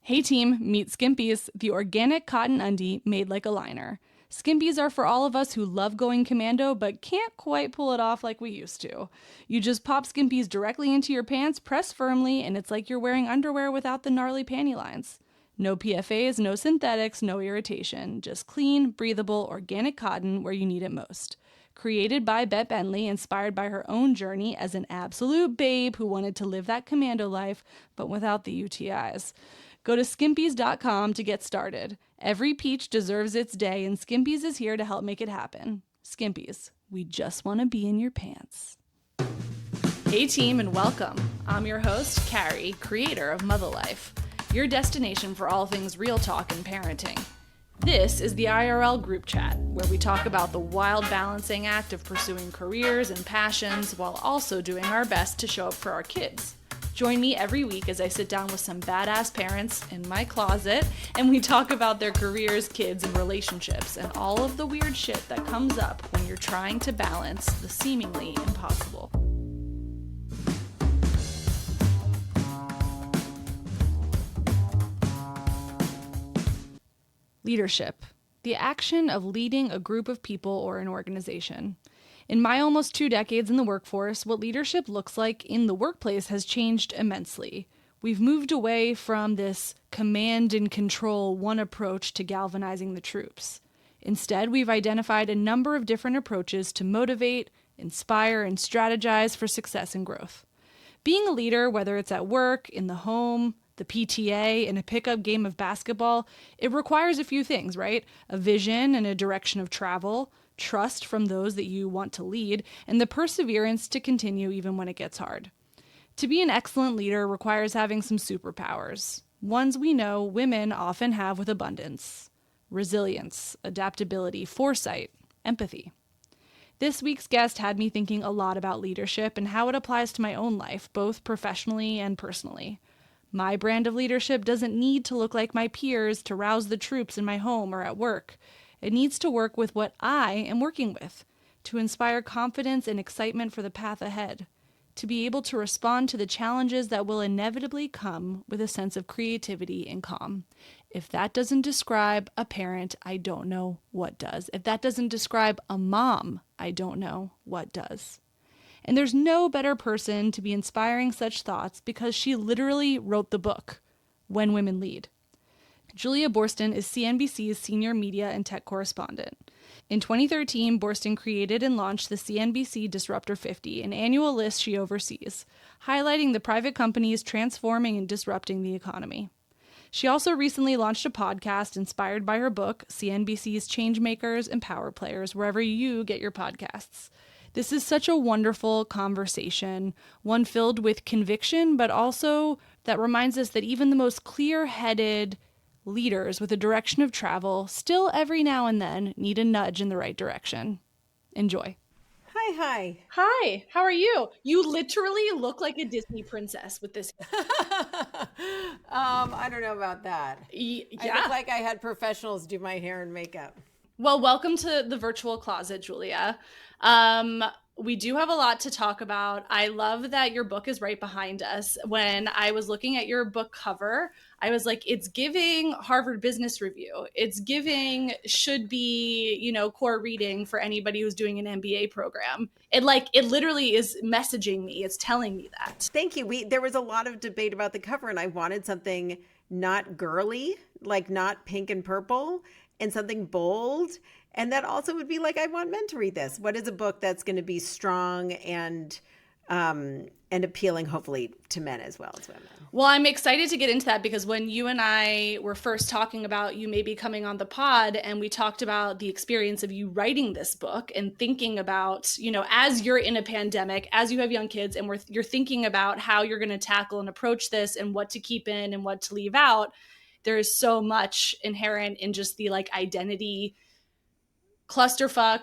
Hey team, meet Skimpies, the organic cotton undie made like a liner. Skimpies are for all of us who love going commando but can't quite pull it off like we used to. You just pop Skimpies directly into your pants, press firmly, and it's like you're wearing underwear without the gnarly panty lines. No PFAs, no synthetics, no irritation. Just clean, breathable, organic cotton where you need it most. Created by Bette Bentley, inspired by her own journey as an absolute babe who wanted to live that commando life, but without the UTIs. Go to skimpies.com to get started. Every peach deserves its day, and Skimpies is here to help make it happen. Skimpies, we just want to be in your pants. Hey team, and welcome. I'm your host, Carrie, creator of Mother Life, your destination for all things real talk and parenting. This is the IRL group chat, where we talk about the wild balancing act of pursuing careers and passions while also doing our best to show up for our kids. Join me every week as I sit down with some badass parents in my closet and we talk about their careers, kids, and relationships and all of the weird shit that comes up when you're trying to balance the seemingly impossible. Leadership, the action of leading a group of people or an organization. In my almost 2 decades in the workforce, what leadership looks like in the workplace has changed immensely. We've moved away from this command and control one approach to galvanizing the troops. Instead, we've identified a number of different approaches to motivate, inspire, and strategize for success and growth. Being a leader, whether it's at work, in the home, the PTA, in a pickup game of basketball, it requires a few things, right? A vision and a direction of travel, trust from those that you want to lead, and the perseverance to continue even when it gets hard. To be an excellent leader requires having some superpowers, ones we know women often have with abundance: resilience, adaptability, foresight, empathy. This week's guest had me thinking a lot about leadership and how it applies to my own life, both professionally and personally. My brand of leadership doesn't need to look like my peers to rouse the troops in my home or at work. It needs to work with what I am working with, to inspire confidence and excitement for the path ahead, to be able to respond to the challenges that will inevitably come with a sense of creativity and calm. If that doesn't describe a parent, I don't know what does. If that doesn't describe a mom, I don't know what does. And there's no better person to be inspiring such thoughts because she literally wrote the book, When Women Lead. Julia Boorstin is CNBC's senior media and tech correspondent. In 2013, Boorstin created and launched the CNBC Disruptor 50, an annual list she oversees, highlighting the private companies transforming and disrupting the economy. She also recently launched a podcast inspired by her book, CNBC's Changemakers and Power Players, wherever you get your podcasts. This is such a wonderful conversation, one filled with conviction, but also that reminds us that even the most clear-headed leaders with a direction of travel still every now and then need a nudge in the right direction. Enjoy. Hi. Hi, how are you? You literally look like a Disney princess with this. I don't know about that. Yeah. I look like I had professionals do my hair and makeup. Well, welcome to the virtual closet, Julia. We do have a lot to talk about. I love that your book is right behind us. When I was looking at your book cover, I was like, it's giving Harvard Business Review. It's giving should be, core reading for anybody who's doing an MBA program. It literally is messaging me. It's telling me that. Thank you. There was a lot of debate about the cover, and I wanted something not girly, like not pink and purple, and something bold. And that also would be like, I want men to read this. What is a book that's going to be strong and appealing, hopefully, to men as well as women? Well, I'm excited to get into that because when you and I were first talking about you maybe coming on the pod, and we talked about the experience of you writing this book and thinking about, as you're in a pandemic, as you have young kids, and you're thinking about how you're going to tackle and approach this and what to keep in and what to leave out, there is so much inherent in just the identity clusterfuck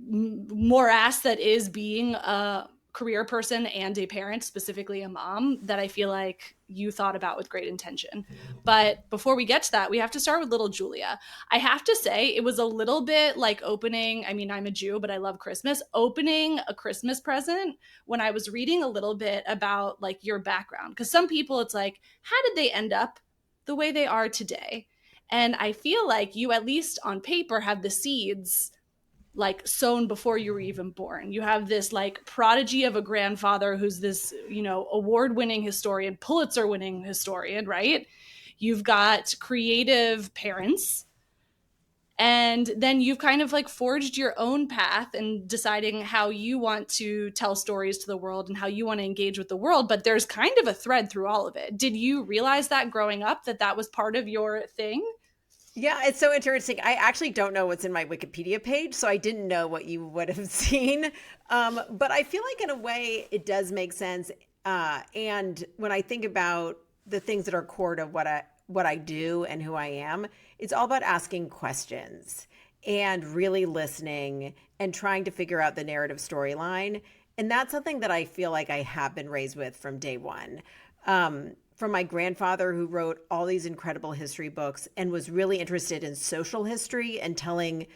morass that is being a career person and a parent, specifically a mom, that I feel like you thought about with great intention. But before we get to that, we have to start with little Julia. I have to say it was a little bit like opening, I'm a Jew, but I love Christmas, opening a Christmas present when I was reading a little bit about your background. Because some people, it's like, how did they end up the way they are today. And I feel like you, at least on paper, have the seeds like sown before you were even born. You have this like prodigy of a grandfather who's this, award-winning historian, Pulitzer-winning historian, right? You've got creative parents, and then you've kind of like forged your own path and deciding how you want to tell stories to the world and how you want to engage with the world. But there's kind of a thread through all of it. Did you realize that growing up, that was part of your thing? Yeah, it's so interesting. I actually don't know what's in my Wikipedia page, so I didn't know what you would have seen. But I feel like in a way it does make sense. And when I think about the things that are core to what I do and who I am, it's all about asking questions and really listening and trying to figure out the narrative storyline. And that's something that I feel like I have been raised with from day one. From my grandfather, who wrote all these incredible history books and was really interested in social history and telling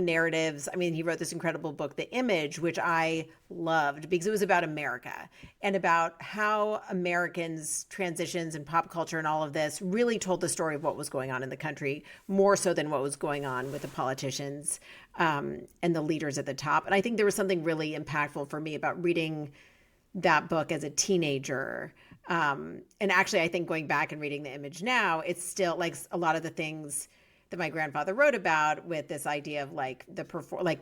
narratives. I mean, he wrote this incredible book, The Image, which I loved because it was about America and about how Americans' transitions and pop culture and all of this really told the story of what was going on in the country, more so than what was going on with the politicians and the leaders at the top. And I think there was something really impactful for me about reading that book as a teenager. And actually, I think going back and reading The Image now, it's still like a lot of the things that my grandfather wrote about, with this idea of like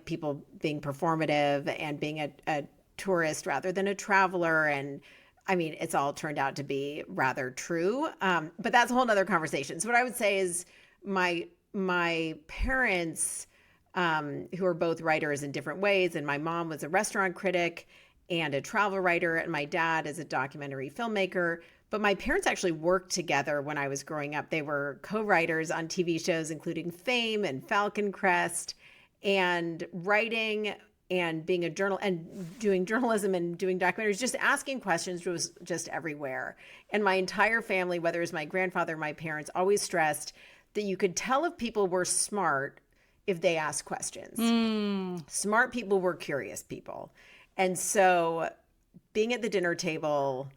people being performative and being a tourist rather than a traveler. And I mean, it's all turned out to be rather true. But that's a whole nother conversation. So what I would say is my parents, who are both writers in different ways, and my mom was a restaurant critic and a travel writer, and my dad is a documentary filmmaker. But my parents actually worked together when I was growing up. They were co-writers on TV shows, including Fame and Falcon Crest, and writing and being a journal and doing journalism and doing documentaries, just asking questions was just everywhere. And my entire family, whether it was my grandfather or my parents, always stressed that you could tell if people were smart if they asked questions. Smart people were curious people. And so being at the dinner table,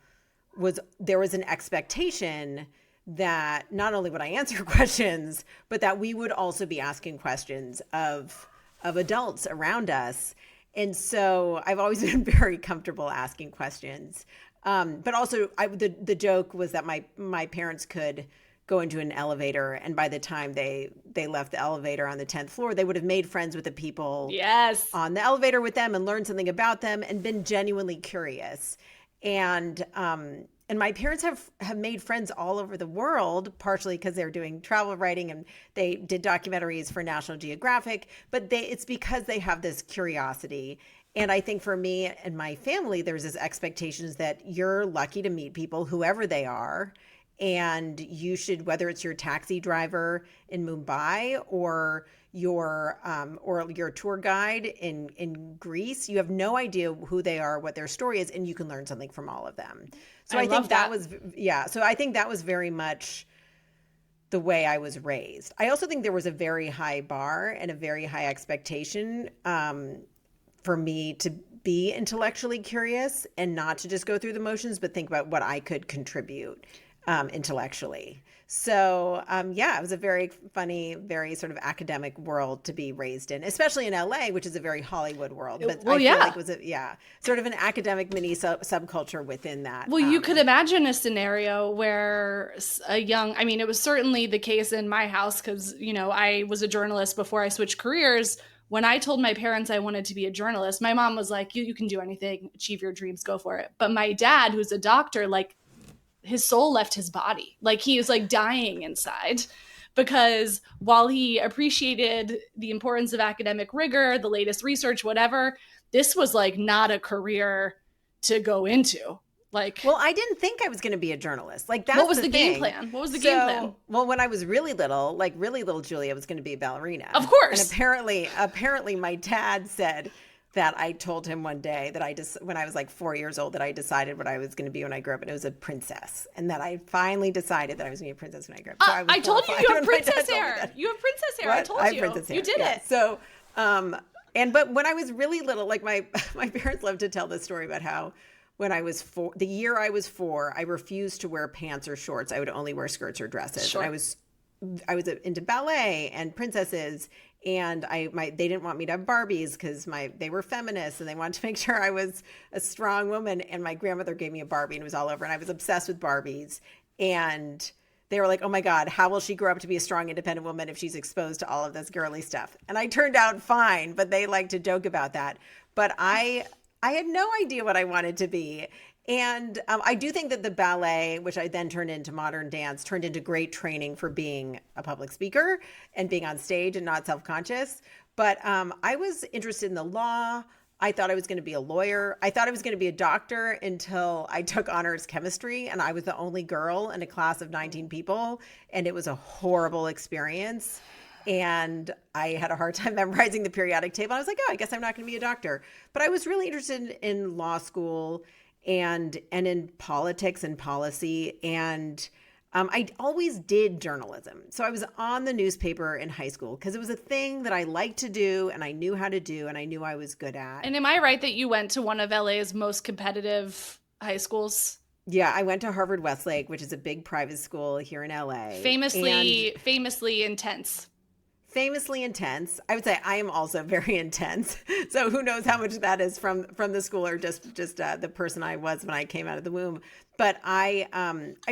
there was an expectation that not only would I answer questions, but that we would also be asking questions of adults around us. And so I've always been very comfortable asking questions. But also the joke was that my parents could go into an elevator, and by the time they left the elevator on the 10th floor, they would have made friends with the people on the elevator with them and learned something about them and been genuinely curious. And my parents have made friends all over the world, partially because they're doing travel writing and they did documentaries for National Geographic, but it's because they have this curiosity. And I think for me and my family, there's this expectations that you're lucky to meet people, whoever they are. And you should, whether it's your taxi driver in Mumbai or your tour guide in Greece, you have no idea who they are, what their story is, and you can learn something from all of them. So I think that was, so I think that was very much the way I was raised. I also think there was a very high bar and a very high expectation for me to be intellectually curious and not to just go through the motions, but think about what I could contribute intellectually. So it was a very funny, very sort of academic world to be raised in, especially in LA, which is a very Hollywood world. But I feel like it was sort of an academic mini subculture within that. Well, you could imagine a scenario where it was certainly the case in my house because, I was a journalist before I switched careers. When I told my parents I wanted to be a journalist, my mom was like, you can do anything, achieve your dreams, go for it. But my dad, who's a doctor, like, his soul left his body. Like, he was like dying inside, because while he appreciated the importance of academic rigor, the latest research, whatever, this was like not a career to go into. Like, well, I didn't think I was going to be a journalist. Like, that's what was the game plan? What was the game plan? Well, when I was really little Julia was going to be a ballerina. Of course. And apparently my dad said that I told him one day that when I was like 4 years old, that I decided what I was going to be when I grew up, and it was a princess, and that I finally decided that I was going to be a princess when I grew up. So I told you have princess hair. You have princess hair. I told you. I have princess hair. You did it. So, but when I was really little, like my parents love to tell this story about how when I was the year I was 4, I refused to wear pants or shorts. I would only wear skirts or dresses. Sure. And I was into ballet and princesses, and they didn't want me to have Barbies because they were feminists and they wanted to make sure I was a strong woman. And my grandmother gave me a Barbie and it was all over. And I was obsessed with Barbies. And they were like, oh my God, how will she grow up to be a strong, independent woman if she's exposed to all of this girly stuff? And I turned out fine, but they like to joke about that. But I had no idea what I wanted to be. And I do think that the ballet, which I then turned into modern dance, turned into great training for being a public speaker and being on stage and not self-conscious. But I was interested in the law. I thought I was going to be a lawyer. I thought I was going to be a doctor until I took honors chemistry, and I was the only girl in a class of 19 people. And it was a horrible experience. And I had a hard time memorizing the periodic table. I was like, oh, I guess I'm not going to be a doctor. But I was really interested in law school and in politics and policy. And I always did journalism. So I was on the newspaper in high school because it was a thing that I liked to do and I knew how to do and I knew I was good at. And am I right that you went to one of LA's most competitive high schools? Yeah, I went to Harvard Westlake, which is a big private school here in LA. Famously intense. Famously intense. I would say I am also very intense. So who knows how much that is from the school or just the person I was when I came out of the womb. But I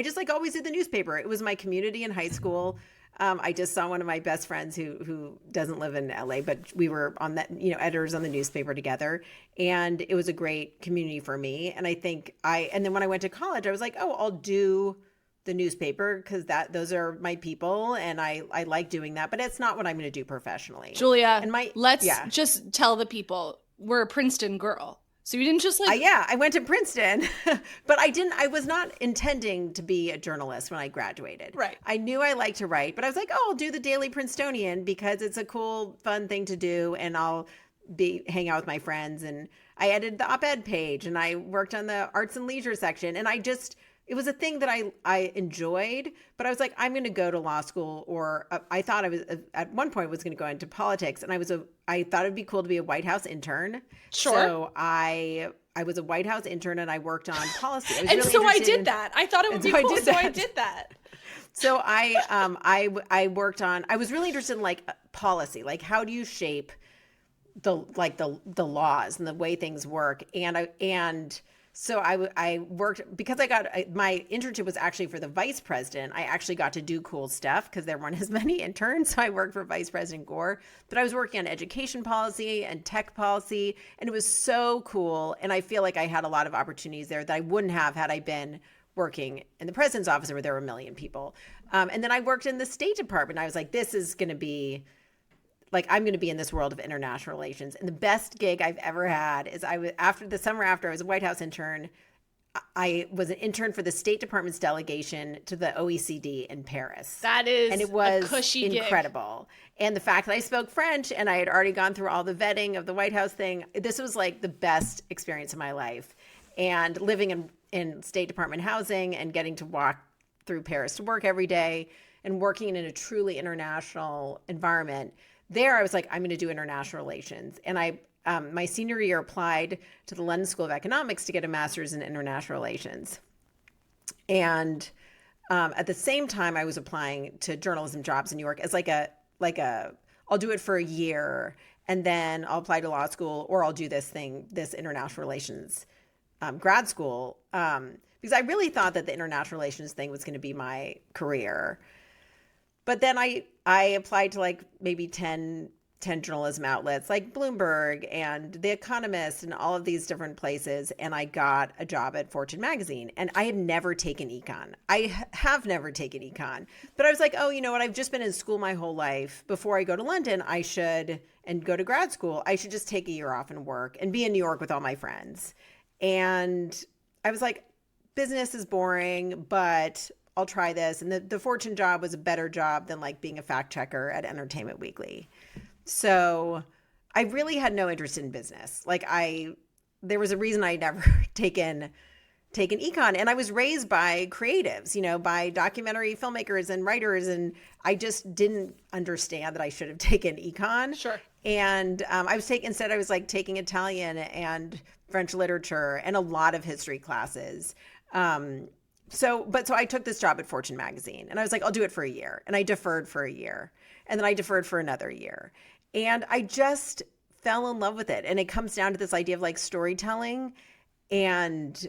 just like always did the newspaper. It was my community in high school. I just saw one of my best friends who doesn't live in LA, but we were on that, editors on the newspaper together. And it was a great community for me. And I think and then when I went to college, I was like, oh, I'll do the newspaper because those are my people and I like doing that, but it's not what I'm going to do professionally. Julia, let's just tell the people we're a Princeton girl. So you didn't just I went to Princeton, but I was not intending to be a journalist when I graduated. Right. I knew I liked to write, but I was like, oh, I'll do the Daily Princetonian because it's a cool, fun thing to do. And I'll hang out with my friends. And I edited the op-ed page and I worked on the arts and leisure section. And it was a thing that I enjoyed, but I was like, I'm going to go to law school, or I thought I was at one point was going to go into politics, and I thought it'd be cool to be a White House intern. Sure. So I was a White House intern and I worked on policy. I did that. I thought it would be cool, so I did that. So I worked on. I was really interested in like policy, like how do you shape the laws and the way things work, So I worked because my internship was actually for the vice president. I actually got to do cool stuff because there weren't as many interns. So I worked for Vice President Gore, but I was working on education policy and tech policy, and it was so cool. And I feel like I had a lot of opportunities there that I wouldn't have had I been working in the president's office where there were 1 million people. And then I worked in the State Department. I was like, this is going to be I'm going to be in this world of international relations. And the best gig I've ever had is after I was a White House intern, I was an intern for the State Department's delegation to the OECD in Paris. That is and it was a cushy incredible. Gig. And the fact that I spoke French and I had already gone through all the vetting of the White House thing, this was like the best experience of my life. And living in State Department housing and getting to walk through Paris to work every day and working in a truly international environment. There, I was like, I'm going to do international relations. And I, my senior year, applied to the London School of Economics to get a master's in international relations. And at the same time, I was applying to journalism jobs in New York as I'll do it for a year and then I'll apply to law school, or I'll do this international relations grad school. Because I really thought that the international relations thing was going to be my career. But then I applied to like maybe 10 journalism outlets like Bloomberg and The Economist and all of these different places. And I got a job at Fortune magazine. And I had never taken econ. I have never taken econ. But I was like, oh, you know what? I've just been in school my whole life. Before I go to London, and go to grad school, I should just take a year off and work and be in New York with all my friends. And I was like, business is boring, but I'll try this. And the Fortune job was a better job than like being a fact checker at Entertainment Weekly. So I really had no interest in business. There was a reason I never taken econ. And I was raised by creatives, by documentary filmmakers and writers. And I just didn't understand that I should have taken econ. Sure. And instead I was like taking Italian and French literature and a lot of history classes. So I took this job at Fortune magazine and I was like, I'll do it for a year. And I deferred for a year. And then I deferred for another year. And I just fell in love with it. And it comes down to this idea of like storytelling and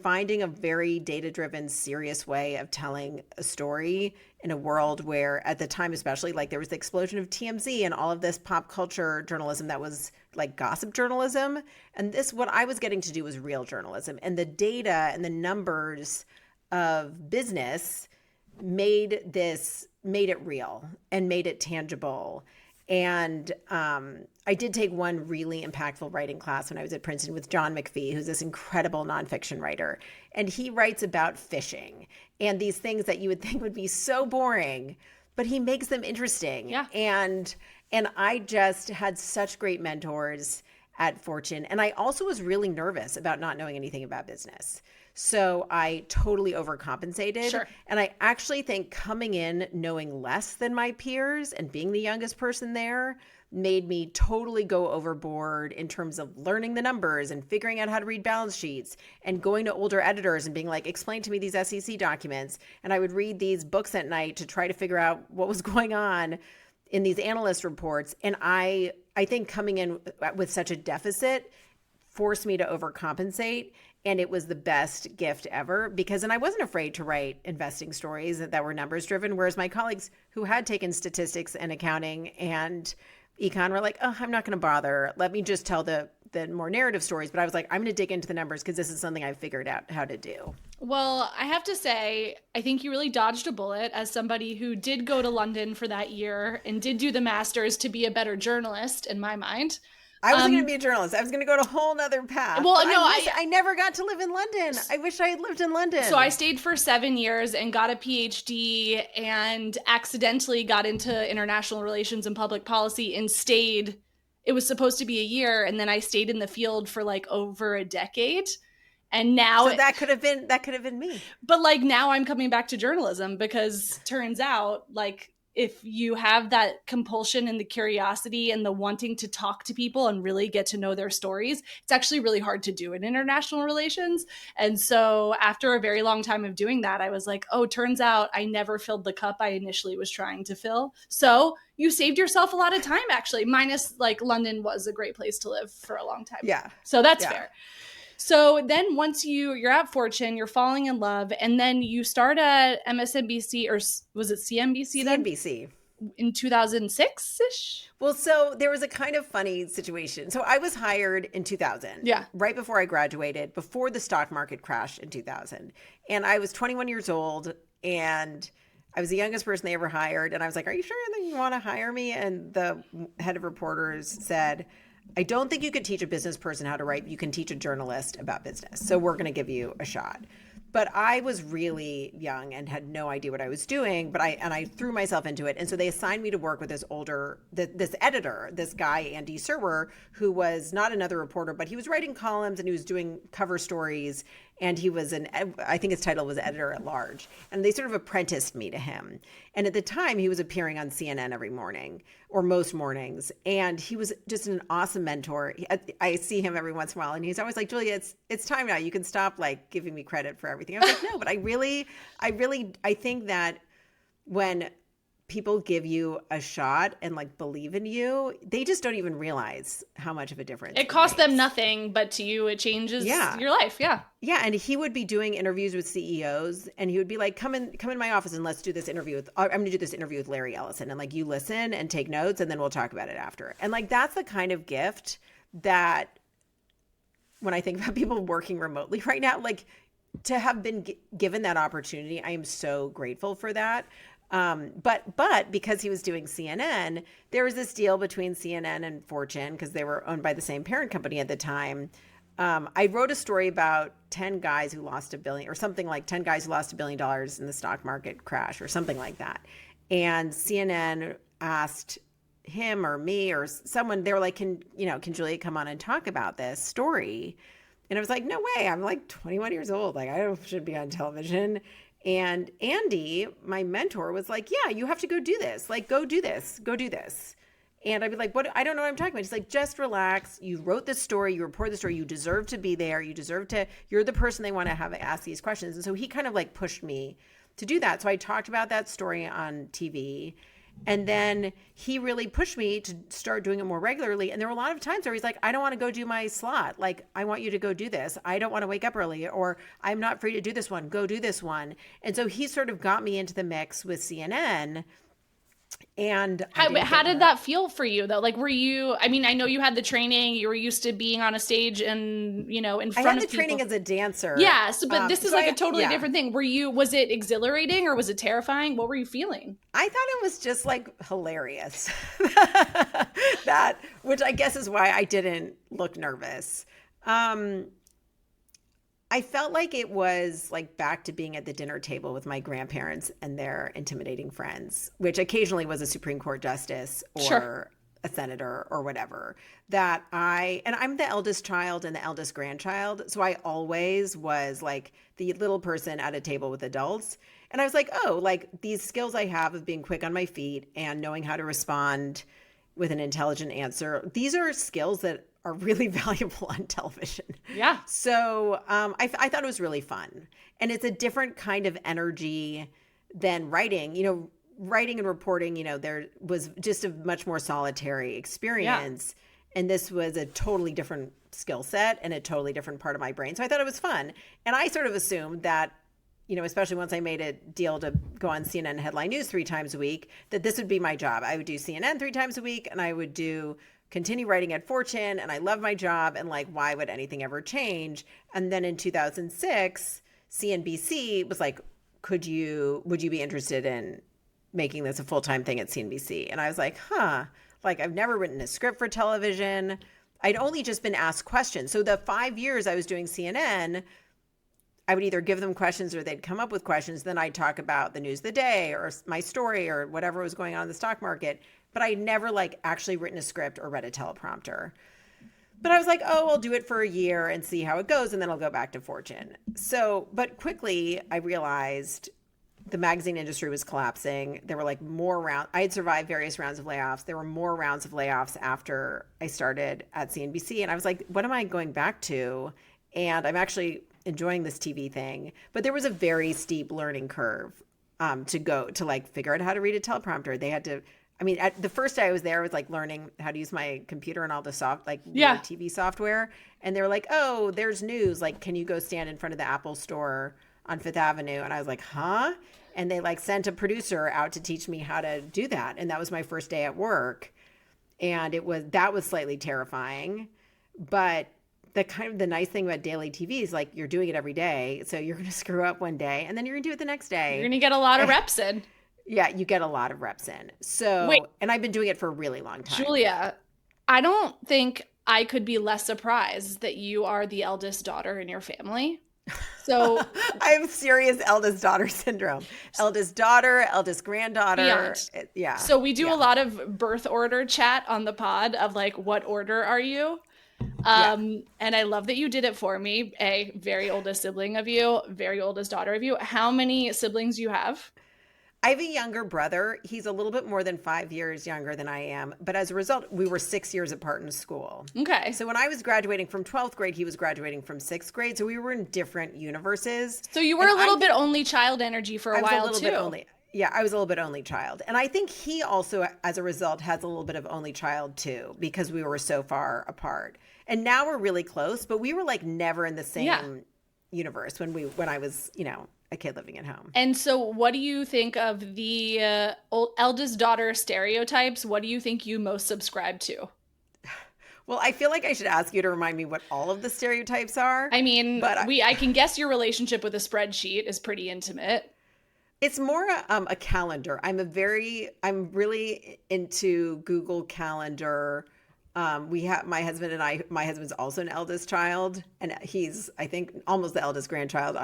finding a very data-driven, serious way of telling a story in a world where, at the time especially, like there was the explosion of TMZ and all of this pop culture journalism that was like gossip journalism. And what I was getting to do was real journalism. And the data and the numbers of business made it real and made it tangible. And I did take one really impactful writing class when I was at Princeton with John McPhee, who's this incredible nonfiction writer. And he writes about fishing and these things that you would think would be so boring, but he makes them interesting. Yeah. And I just had such great mentors at Fortune. And I also was really nervous about not knowing anything about business. So I totally overcompensated. Sure. And I actually think coming in knowing less than my peers and being the youngest person there made me totally go overboard in terms of learning the numbers and figuring out how to read balance sheets and going to older editors and being like, explain to me these SEC documents. And I would read these books at night to try to figure out what was going on in these analyst reports. And I think coming in with such a deficit forced me to overcompensate. And it was the best gift ever because I wasn't afraid to write investing stories that were numbers driven. Whereas my colleagues who had taken statistics and accounting and econ were like, oh, I'm not going to bother. Let me just tell the more narrative stories. But I was like, I'm going to dig into the numbers because this is something I've figured out how to do. Well, I have to say, I think you really dodged a bullet as somebody who did go to London for that year and did do the masters to be a better journalist in my mind. I wasn't going to be a journalist. I was going to go to a whole nother path. Well, no, I never got to live in London. I wish I had lived in London. So I stayed for 7 years and got a PhD and accidentally got into international relations and public policy and stayed. It was supposed to be a year. And then I stayed in the field for like over a decade. And now that could have been me. But like now I'm coming back to journalism because turns out like, if you have that compulsion and the curiosity and the wanting to talk to people and really get to know their stories, it's actually really hard to do in international relations. And so after a very long time of doing that, I was like, oh, turns out I never filled the cup I initially was trying to fill. So you saved yourself a lot of time, actually, minus like London was a great place to live for a long time. Yeah. So that's fair. So then once you're at Fortune, you're falling in love, and then you start at MSNBC, or was it CNBC then? CNBC. In 2006-ish? Well, so there was a kind of funny situation. So I was hired in 2000. Yeah. Right before I graduated, before the stock market crashed in 2000. And I was 21 years old, and I was the youngest person they ever hired. And I was like, are you sure that you want to hire me? And the head of reporters said, I don't think you could teach a business person how to write. You can teach a journalist about business. So we're going to give you a shot. But I was really young and had no idea what I was doing, but I threw myself into it. And so they assigned me to work with this editor, this guy, Andy Serwer, who was not another reporter, but he was writing columns and he was doing cover stories. And he was I think his title was editor at large. And they sort of apprenticed me to him. And at the time, he was appearing on CNN every morning or most mornings. And he was just an awesome mentor. I see him every once in a while. And he's always like, Julia, it's time now. You can stop like giving me credit for everything. I was like, no, but I think that when people give you a shot and like believe in you, they just don't even realize how much of a difference it costs them nothing, but to you it changes your life. Yeah. And he would be doing interviews with CEOs and he would be like, come in my office and let's do this interview I'm going to do this interview with Larry Ellison, and like you listen and take notes and then we'll talk about it after. And like that's the kind of gift that when I think about people working remotely right now, like to have been given that opportunity, I am so grateful for that. But because he was doing CNN, there was this deal between CNN and Fortune because they were owned by the same parent company at the time. I wrote a story about 10 guys who lost $1 billion or something like 10 guys who lost $1 billion in the stock market crash or something like that. And CNN asked him or me or someone, they were like, can Julia come on and talk about this story? And I was like, no way. I'm like 21 years old. Like I should be on television. And Andy, my mentor, was like, yeah, you have to go do this. Like, go do this. And I'd be like, what? I don't know what I'm talking about. He's like, just relax. You wrote this story. You report the story. You deserve to be there. You're the person they want to have ask these questions. And so he kind of like pushed me to do that. So I talked about that story on TV. And then he really pushed me to start doing it more regularly. And there were a lot of times where he's like, I don't want to go do my slot. Like, I want you to go do this. I don't want to wake up early, or I'm not free to do this one. Go do this one. And so he sort of got me into the mix with CNN. And how did that feel for you though? Like, were you, I mean, I know you had the training, you were used to being on a stage and, in front of people. I had the training as a dancer. Yes, but this is like a totally different thing. Was it exhilarating or was it terrifying? What were you feeling? I thought it was just like hilarious. Which I guess is why I didn't look nervous. I felt like it was like back to being at the dinner table with my grandparents and their intimidating friends, which occasionally was a Supreme Court justice or a senator or whatever. And I'm the eldest child and the eldest grandchild. So I always was like the little person at a table with adults. And I was like, oh, like these skills I have of being quick on my feet and knowing how to respond with an intelligent answer, these are skills that are really valuable on television. Yeah. So I thought it was really fun. And it's a different kind of energy than writing. Writing and reporting, there was just a much more solitary experience. Yeah. And this was a totally different skill set and a totally different part of my brain. So I thought it was fun. And I sort of assumed that, especially once I made a deal to go on CNN Headline News 3 times a week, that this would be my job. I would do CNN 3 times a week, and I would continue writing at Fortune, and I love my job, and like, why would anything ever change? And then in 2006, CNBC was like, would you be interested in making this a full-time thing at CNBC? And I was like, like I've never written a script for television. I'd only just been asked questions. So the 5 years I was doing CNN, I would either give them questions or they'd come up with questions. Then I'd talk about the news of the day or my story or whatever was going on in the stock market. But I'd never like actually written a script or read a teleprompter. But I was like, oh, I'll do it for a year and see how it goes. And then I'll go back to Fortune. But quickly I realized the magazine industry was collapsing. There were like more rounds. I had survived various rounds of layoffs. There were more rounds of layoffs after I started at CNBC. And I was like, what am I going back to? And I'm actually enjoying this TV thing. But there was a very steep learning curve to like figure out how to read a teleprompter. They had to, the first day I was there, I was like learning how to use my computer and all the TV software. And they were like, oh, there's news. Like, can you go stand in front of the Apple store on Fifth Avenue? And I was like, huh? And they like sent a producer out to teach me how to do that. And that was my first day at work. And that was slightly terrifying. But the nice thing about daily TV is like you're doing it every day. So you're going to screw up one day and then you're going to do it the next day. You're going to get a lot of reps in. Yeah, you get a lot of reps in. And I've been doing it for a really long time. Julia, I don't think I could be less surprised that you are the eldest daughter in your family. So I have serious eldest daughter syndrome. Eldest daughter, eldest granddaughter. Beyond. Yeah. So we do a lot of birth order chat on the pod of like, what order are you? And I love that you did it for me. Very oldest sibling of you, very oldest daughter of you. How many siblings do you have? I have a younger brother. He's a little bit more than 5 years younger than I am. But as a result, we were 6 years apart in school. Okay. So when I was graduating from 12th grade, he was graduating from 6th grade. So we were in different universes. So you were a little bit only child energy for a while too. I was a little bit only child. And I think he also, as a result, has a little bit of only child too, because we were so far apart. And now we're really close, but we were like never in the same universe when I was, a kid living at home. And so what do you think of the eldest daughter stereotypes? What do you think you most subscribe to? Well, I feel like I should ask you to remind me what all of the stereotypes are. I can guess your relationship with a spreadsheet is pretty intimate. It's more a calendar. I'm really into Google Calendar. My husband's also an eldest child, and he's, I think, almost the eldest grandchild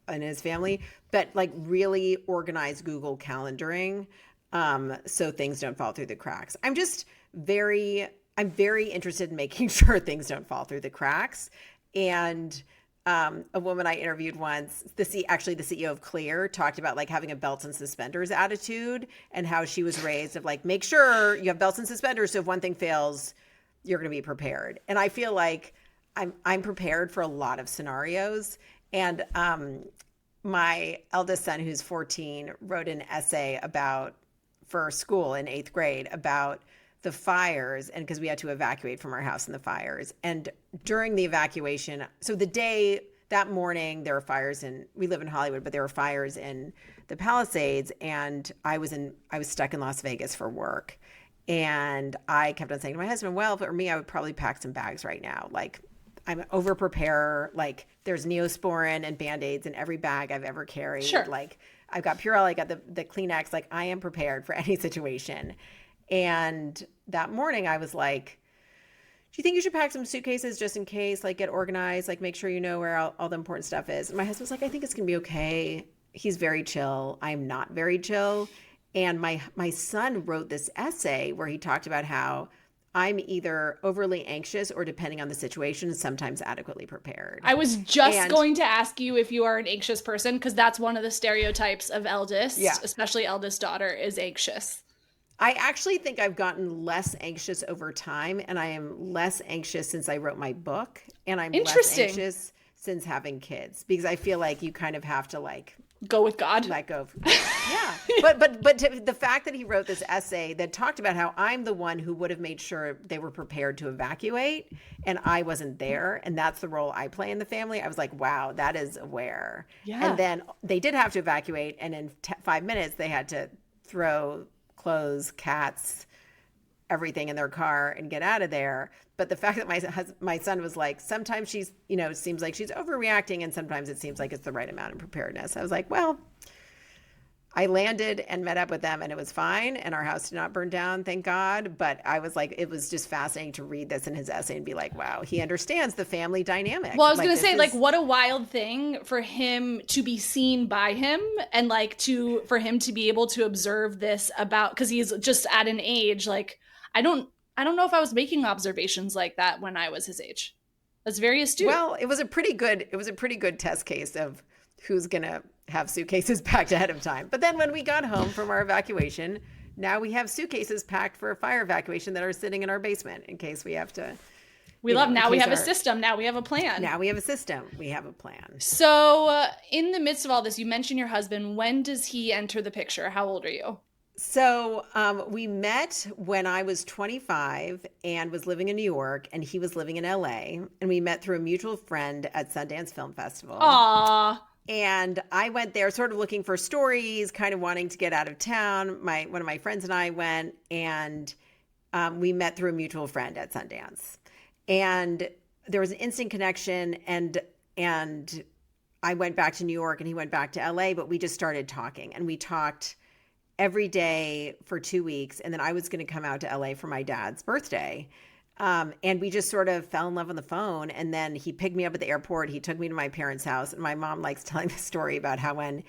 in his family, but like really organized Google calendaring, so things don't fall through the cracks. I'm very interested in making sure things don't fall through the cracks. And a woman I interviewed once, actually the CEO of Clear, talked about like having a belts and suspenders attitude and how she was raised of like, make sure you have belts and suspenders. So if one thing fails, you're going to be prepared. And I feel like I'm prepared for a lot of scenarios. And my eldest son, who's 14, wrote an essay for school in 8th grade about the fires, and because we had to evacuate from our house in the fires. And during the evacuation, so that morning, there were fires we live in Hollywood, but there were fires in the Palisades, and I was stuck in Las Vegas for work. And I kept on saying to my husband, well, for me, I would probably pack some bags right now. Like, I'm an over-preparer. Like, there's Neosporin and Band-Aids in every bag I've ever carried. Sure. Like, I've got Purell, I got the Kleenex. Like, I am prepared for any situation. And that morning I was like, do you think you should pack some suitcases just in case, like get organized, like make sure you know where all the important stuff is? And my husband was like, I think it's going to be okay. He's very chill. I'm not very chill. And my son wrote this essay where he talked about how I'm either overly anxious or, depending on the situation, sometimes adequately prepared. I was just going to ask you if you are an anxious person, because that's one of the stereotypes of eldest, especially eldest daughter, is anxious. I actually think I've gotten less anxious over time, and I am less anxious since I wrote my book, and I'm less anxious since having kids, because I feel like you kind of have to like go with God. Let go. Yeah. But the fact that he wrote this essay that talked about how I'm the one who would have made sure they were prepared to evacuate, and I wasn't there, and that's the role I play in the family. I was like, wow, that is aware. Yeah. And then they did have to evacuate, and in 5 minutes they had to throw clothes, cats, everything in their car and get out of there. But the fact that my son was like, sometimes she's, seems like she's overreacting, and sometimes it seems like it's the right amount of preparedness. I was like, well, I landed and met up with them, and it was fine, and our house did not burn down, thank God. But I was like, it was just fascinating to read this in his essay and be like, wow, he understands the family dynamic. Well, I was going to say, like, what a wild thing for him to be seen by him, and like for him to be able to observe this about, because he's just at an age, like, I don't know if I was making observations like that when I was his age. That's very astute. Well, it was a pretty good test case of who's going to have suitcases packed ahead of time. But then when we got home from our evacuation, now we have suitcases packed for a fire evacuation that are sitting in our basement in case we have to. We have a system. Now we have a plan. Now we have a system. We have a plan. So in the midst of all this, you mentioned your husband. When does he enter the picture? How old are you? So we met when I was 25 and was living in New York, and he was living in LA. And we met through a mutual friend at Sundance Film Festival. Aww. And I went there sort of looking for stories, kind of wanting to get out of town. One of my friends and I went, and we met through a mutual friend at Sundance. And there was an instant connection, and I went back to New York and he went back to LA, but we just started talking, and we talked every day for 2 weeks. And then I was going to come out to LA for my dad's birthday. And we just sort of fell in love on the phone. And then he picked me up at the airport. He took me to my parents' house. And my mom likes telling the story about how when,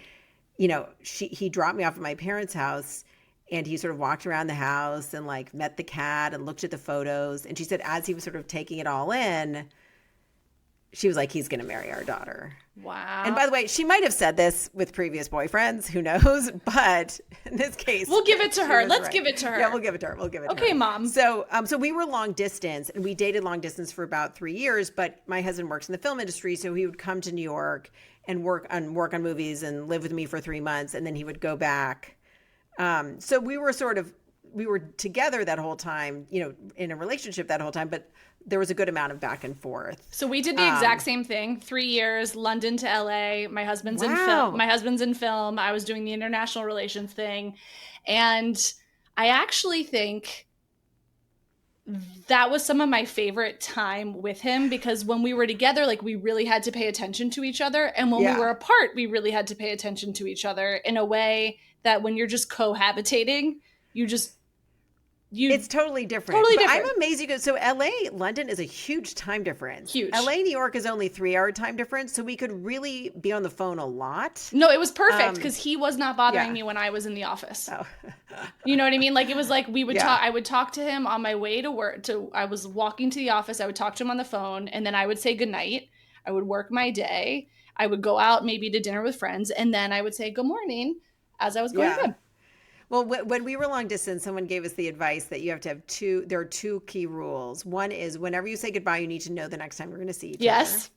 he dropped me off at my parents' house, and he sort of walked around the house and like met the cat and looked at the photos. And she said, as he was sort of taking it all in, she was like, he's going to marry our daughter. Wow. And by the way, she might have said this with previous boyfriends, who knows? But in this case, we'll give it to her. Let's give it to her. Yeah, we'll give it to her. Okay, Mom. So we were long distance, and we dated long distance for about 3 years. But my husband works in the film industry, so he would come to New York and work on movies and live with me for 3 months, and then he would go back. So we were together that whole time, in a relationship that whole time, but there was a good amount of back and forth. So we did the exact same thing. 3 years, London to LA. My husband's in film. I was doing the international relations thing. And I actually think that was some of my favorite time with him, because when we were together, like, we really had to pay attention to each other. And when we were apart, we really had to pay attention to each other in a way that when you're just cohabitating, it's totally different. I'm amazed you go. So London is a huge time difference. Huge. LA, New York is only 3-hour time difference. So we could really be on the phone a lot. No, it was perfect, because he was not bothering me when I was in the office. Oh. You know what I mean? Like, it was like we would talk. I would talk to him on my way to work. I was walking to the office. I would talk to him on the phone, and then I would say goodnight. I would work my day. I would go out maybe to dinner with friends, and then I would say good morning as I was going to Yeah. bed. Well, when we were long distance, someone gave us the advice that you have to have there are two key rules. One is whenever you say goodbye, you need to know the next time you're going to see each other. Yes.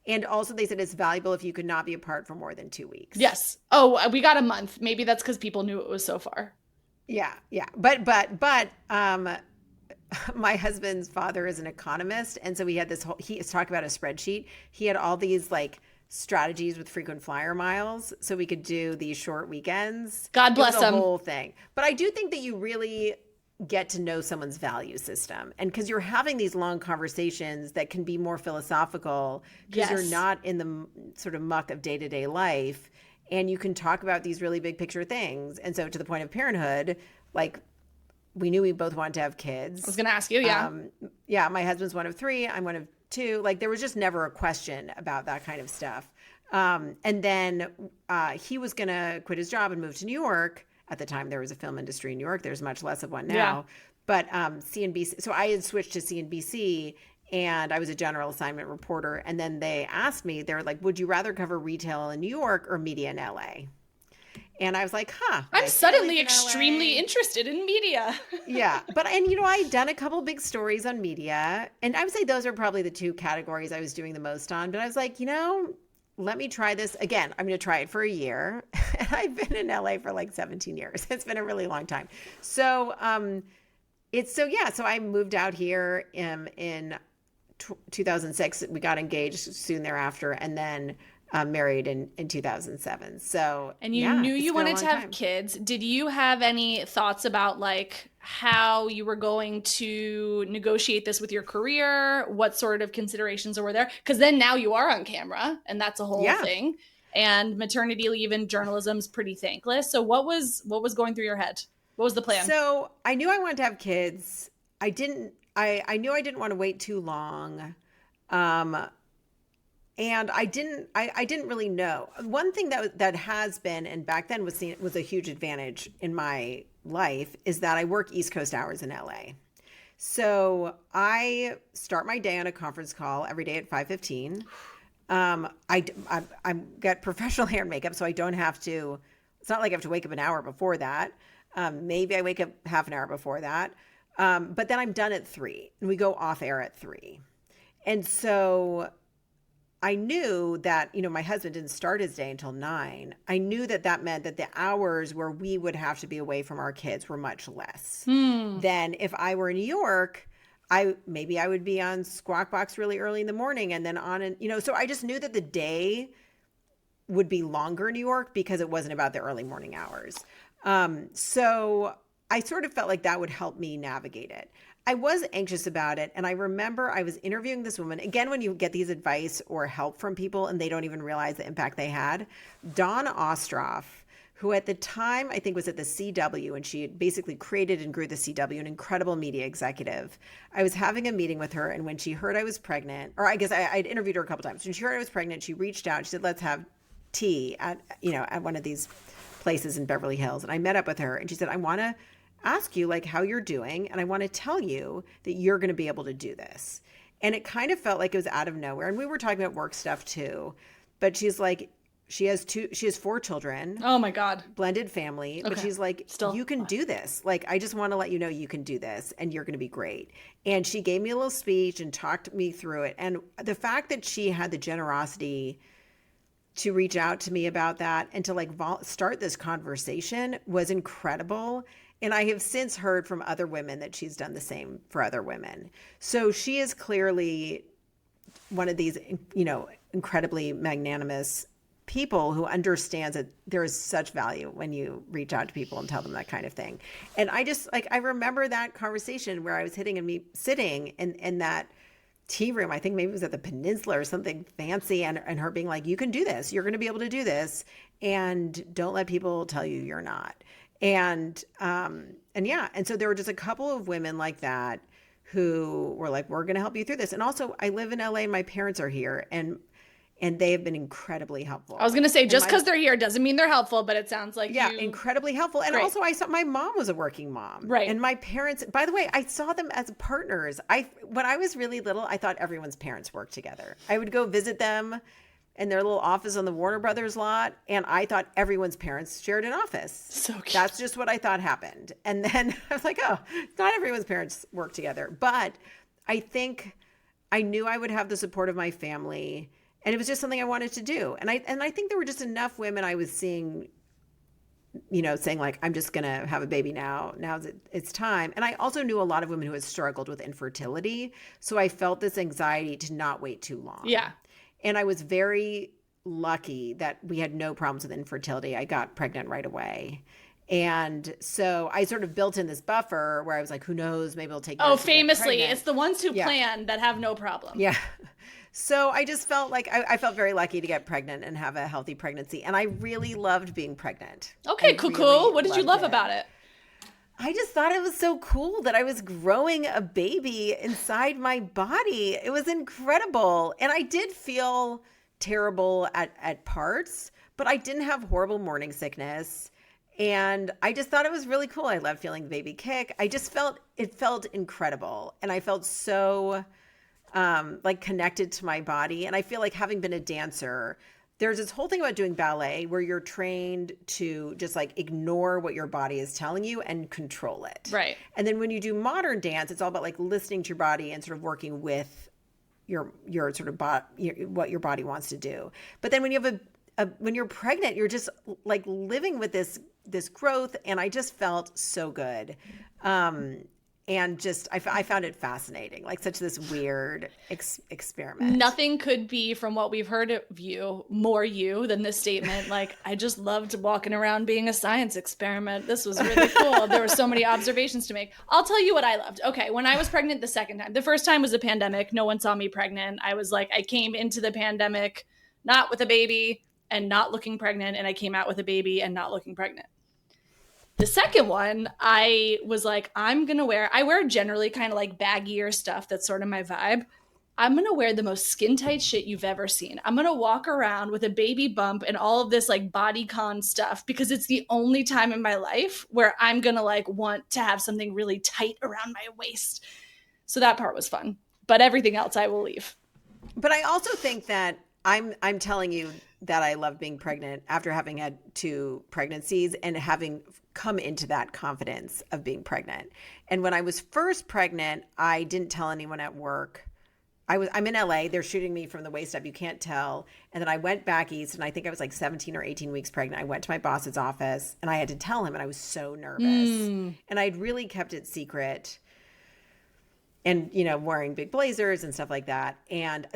And also they said it's valuable if you could not be apart for more than 2 weeks. Yes. Oh, we got a month. Maybe that's because people knew it was so far. Yeah. Yeah. But my husband's father is an economist. And so he had he is talking about a spreadsheet. He had all these like strategies with frequent flyer miles so we could do these short weekends. God bless him. The whole thing. But I do think that you really get to know someone's value system. And because you're having these long conversations that can be more philosophical because you're not in the sort of muck of day-to-day life, and you can talk about these really big picture things. And so to the point of parenthood, like we knew we both wanted to have kids. I was going to ask you, yeah. Yeah, my husband's one of 3. I'm one of 2. Like there was just never a question about that kind of stuff. And then he was going to quit his job and move to New York. At the time, there was a film industry in New York. There's much less of one now. Yeah. But CNBC, so I had switched to CNBC and I was a general assignment reporter. And then they asked me, they were like, would you rather cover retail in New York or media in LA? And I was like, I'm suddenly extremely interested in media. Yeah. And you know, I'd done a couple big stories on media, and I would say those are probably the 2 categories I was doing the most on. But I was like, you know, let me try this again. I'm going to try it for a year. And I've been in LA for like 17 years. It's been a really long time. So, so I moved out here in 2006. We got engaged soon thereafter, and then married in 2007. So, and you knew you wanted to have kids. Did you have any thoughts about like how you were going to negotiate this with your career? What sort of considerations were there? Because then now you are on camera, and that's a whole thing. And maternity leave in journalism is pretty thankless. So what was going through your head? What was the plan? So I knew I wanted to have kids. I knew I didn't want to wait too long. And I didn't really know. One thing that has been, and back then was a huge advantage in my life, is that I work East Coast hours in LA. So I start my day on a conference call every day at 5:15. I got professional hair and makeup, so I don't have to. It's not like I have to wake up an hour before that. Maybe I wake up half an hour before that. But then I'm done at 3, and we go off air at 3. And so I knew that, you know, my husband didn't start his day until 9. I knew that meant that the hours where we would have to be away from our kids were much less than if I were in New York. I would be on Squawk Box really early in the morning and then on, and, you know, so I just knew that the day would be longer in New York because it wasn't about the early morning hours. So I sort of felt like that would help me navigate it. I was anxious about it. And I remember I was interviewing this woman. Again, when you get these advice or help from people and they don't even realize the impact they had, Dawn Ostroff, who at the time I think was at the CW, and she had basically created and grew the CW, an incredible media executive. I was having a meeting with her, and when she heard I was pregnant, or I guess I'd interviewed her a couple times. When she heard I was pregnant, she reached out. She said, let's have tea at one of these places in Beverly Hills. And I met up with her, and she said, I want to ask you like how you're doing, and I want to tell you that you're going to be able to do this. And it kind of felt like it was out of nowhere. And we were talking about work stuff too, but she's like, she has 4 children. Oh my God. Blended family. Okay. But she's like, you can do this. Like, I just want to let you know you can do this and you're going to be great. And she gave me a little speech and talked me through it. And the fact that she had the generosity to reach out to me about that and to like start this conversation was incredible. And I have since heard from other women that she's done the same for other women. So she is clearly one of these, you know, incredibly magnanimous people who understands that there is such value when you reach out to people and tell them that kind of thing. And I just like, I remember that conversation where I was sitting in that tea room. I think maybe it was at the Peninsula or something fancy, and her being like, you can do this. You're going to be able to do this. And don't let people tell you you're not. And so there were just a couple of women like that who were like, we're going to help you through this. And also I live in LA and my parents are here. And And they have been incredibly helpful. I was going to say, just because they're here doesn't mean they're helpful, but it sounds like incredibly helpful. And also I saw my mom was a working mom. Right. And my parents, by the way, I saw them as partners. When I was really little, I thought everyone's parents worked together. I would go visit them in their little office on the Warner Brothers lot. And I thought everyone's parents shared an office. So cute. That's just what I thought happened. And then I was like, oh, not everyone's parents work together. But I think I knew I would have the support of my family. And it was just something I wanted to do. And I think there were just enough women I was seeing, saying like, I'm just going to have a baby now. Now it's time. And I also knew a lot of women who had struggled with infertility. So I felt this anxiety to not wait too long. Yeah. And I was very lucky that we had no problems with infertility. I got pregnant right away. And so I sort of built in this buffer where I was like, who knows, maybe it'll take years to get famously, pregnant. it's the ones who plan that have no problem. Yeah. So I just felt like I felt very lucky to get pregnant and have a healthy pregnancy. And I really loved being pregnant. Okay, cool. What did you love about it? I just thought it was so cool that I was growing a baby inside my body. It was incredible. And I did feel terrible at parts, but I didn't have horrible morning sickness. And I just thought it was really cool. I loved feeling the baby kick. It felt incredible. And I felt so connected to my body. And I feel like having been a dancer, there's this whole thing about doing ballet where you're trained to just like ignore what your body is telling you and control it. Right. And then when you do modern dance, it's all about like listening to your body and sort of working with your sort of what your body wants to do. But then when you have when you're pregnant, you're just like living with this growth. And I just felt so good. And just, I found it fascinating, like such this weird experiment. Nothing could be, from what we've heard of you, more you than this statement. Like, I just loved walking around being a science experiment. This was really cool. There were so many observations to make. I'll tell you what I loved. Okay, when I was pregnant the second time, the first time was a pandemic. No one saw me pregnant. I was like, I came into the pandemic not with a baby and not looking pregnant, and I came out with a baby and not looking pregnant. The second one, I was like, I wear generally kind of like baggier stuff. That's sort of my vibe. I'm going to wear the most skin tight shit you've ever seen. I'm going to walk around with a baby bump and all of this like bodycon stuff because it's the only time in my life where I'm going to like want to have something really tight around my waist. So that part was fun, but everything else I will leave. But I also think that I'm telling you that I love being pregnant after having had 2 pregnancies and having come into that confidence of being pregnant. And when I was first pregnant, I didn't tell anyone at work. I'm in LA. They're shooting me from the waist up. You can't tell. And then I went back east, and I think I was like 17 or 18 weeks pregnant. I went to my boss's office, and I had to tell him, and I was so nervous. And I'd really kept it secret. And, wearing big blazers and stuff like that. And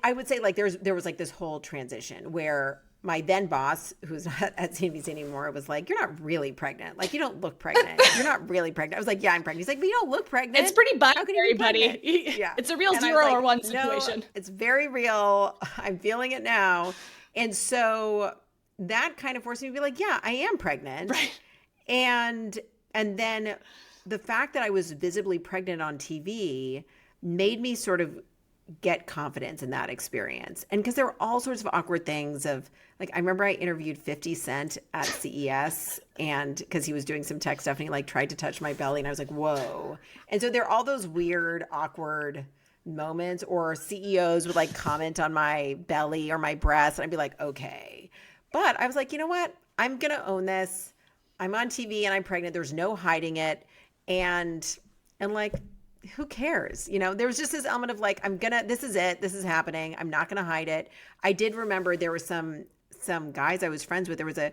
I would say like there was like this whole transition where my then boss, who's not at CNBC anymore, was like, you're not really pregnant. Like, you don't look pregnant. You're not really pregnant. I was like, yeah, I'm pregnant. He's like, but you don't look pregnant. It's pretty binary, buddy. Yeah. It's a real 0 or 1 situation. No, it's very real. I'm feeling it now. And so that kind of forced me to be like, yeah, I am pregnant. Right. And then the fact that I was visibly pregnant on TV made me sort of get confidence in that experience. And because there were all sorts of awkward things of like, I remember I interviewed 50 Cent at CES and because he was doing some tech stuff and he like tried to touch my belly and I was like, whoa. And so there are all those weird, awkward moments, or CEOs would like comment on my belly or my breast and I'd be like, okay. But I was like, you know what? I'm going to own this. I'm on TV and I'm pregnant. There's no hiding it. And like, who cares? There was just this element of like, this is it. This is happening. I'm not going to hide it. I did remember there were some guys I was friends with. There was a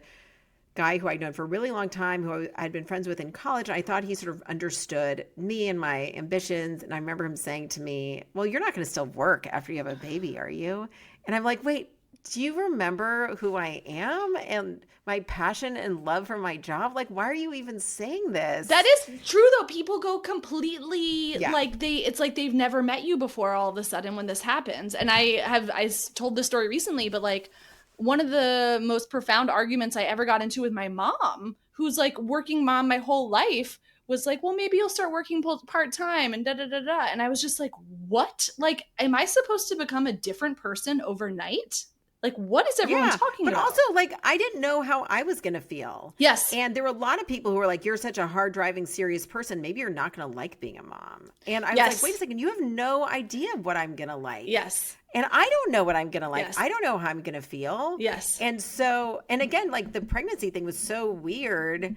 guy who I'd known for a really long time who I'd been friends with in college. I thought he sort of understood me and my ambitions. And I remember him saying to me, well, you're not going to still work after you have a baby, are you? And I'm like, wait, do you remember who I am and my passion and love for my job? Like, why are you even saying this? That is true, though. People go completely it's like they've never met you before all of a sudden when this happens. And I told this story recently, but like one of the most profound arguments I ever got into with my mom, who's like working mom my whole life, was like, well, maybe you'll start working part-time and da da da da. And I was just like, what? Like, am I supposed to become a different person overnight? Like, what is everyone Yeah, talking but about? also like I didn't know how I was going to feel. Yes. And there were a lot of people who were like, you're such a hard driving, serious person. Maybe you're not going to like being a mom. And I was like, wait a second, you have no idea what I'm going to like. Yes. And I don't know what I'm going to like. Yes. I don't know how I'm going to feel. Yes. And so, and again, like the pregnancy thing was so weird.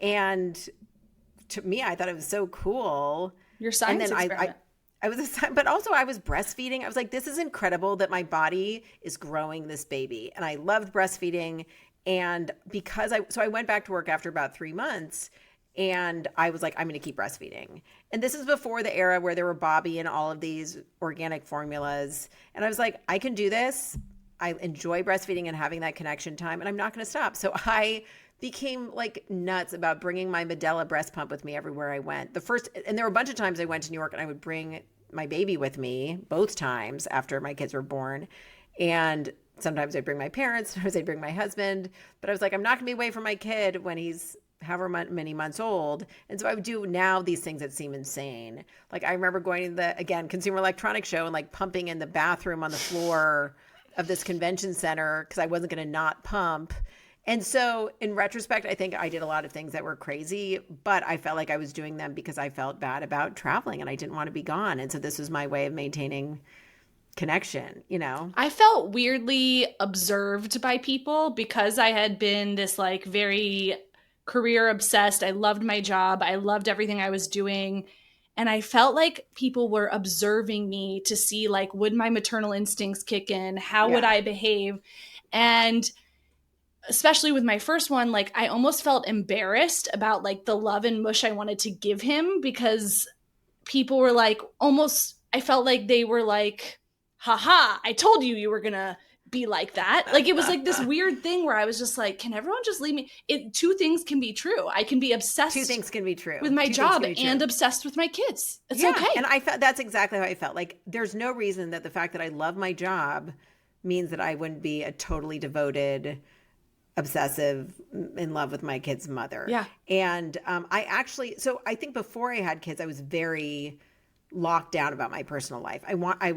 And to me, I thought it was so cool. Your science experiment. But also I was breastfeeding. I was like, this is incredible that my body is growing this baby. And I loved breastfeeding. And because I went back to work after about 3 months and I was like, I'm going to keep breastfeeding. And this is before the era where there were Bobby and all of these organic formulas. And I was like, I can do this. I enjoy breastfeeding and having that connection time and I'm not going to stop. So I became like nuts about bringing my Medela breast pump with me everywhere I went. And there were a bunch of times I went to New York and I would bring my baby with me both times after my kids were born. And sometimes I'd bring my parents, sometimes I'd bring my husband, but I was like, I'm not gonna be away from my kid when he's however many months old. And so I would do now these things that seem insane. Like I remember going to the, again, Consumer Electronics Show and like pumping in the bathroom on the floor of this convention center because I wasn't gonna not pump. And so in retrospect, I think I did a lot of things that were crazy, but I felt like I was doing them because I felt bad about traveling and I didn't want to be gone. And so this was my way of maintaining connection, you know? I felt weirdly observed by people because I had been this like very career obsessed. I loved my job. I loved everything I was doing. And I felt like people were observing me to see like, would my maternal instincts kick in? How would I behave? And especially with my first one, like I almost felt embarrassed about like the love and mush I wanted to give him because people were like I felt like they were like, haha, I told you were gonna be like that. Like it was like this weird thing where I was just like, can everyone just leave me? Two things can be true. I can be obsessed. Two things can be true with my job and obsessed with my kids. It's okay. And I felt that's exactly how I felt. Like there's no reason that the fact that I love my job means that I wouldn't be a totally devoted, obsessive, in love with my kid's mother. Yeah. And so I think before I had kids, I was very locked down about my personal life. I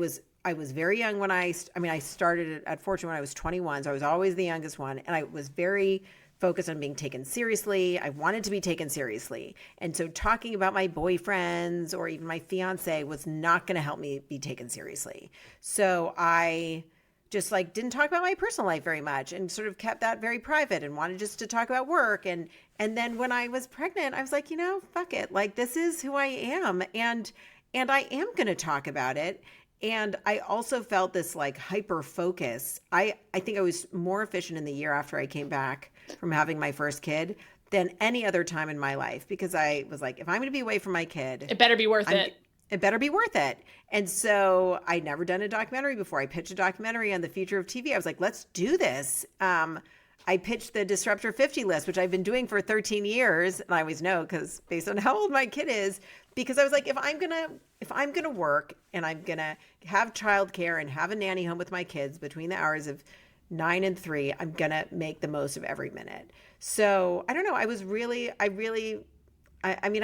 was very young when I started at Fortune when I was 21. So I was always the youngest one. And I was very focused on being taken seriously. I wanted to be taken seriously. And so talking about my boyfriends or even my fiance was not going to help me be taken seriously. So I just like didn't talk about my personal life very much and sort of kept that very private and wanted just to talk about work. And then when I was pregnant, I was like, fuck it. Like this is who I am. And I am going to talk about it. And I also felt this like hyper focus. I think I was more efficient in the year after I came back from having my first kid than any other time in my life because I was like, if I'm going to be away from my kid, it better be worth it. It better be worth it. And so I'd never done a documentary before. I pitched a documentary on the future of TV. I was like, let's do this. I pitched the Disruptor 50 list, which I've been doing for 13 years. And I always know because based on how old my kid is, because I was like, if I'm gonna work and I'm gonna have childcare and have a nanny home with my kids between the hours of 9 and 3, I'm gonna make the most of every minute. So I don't know. I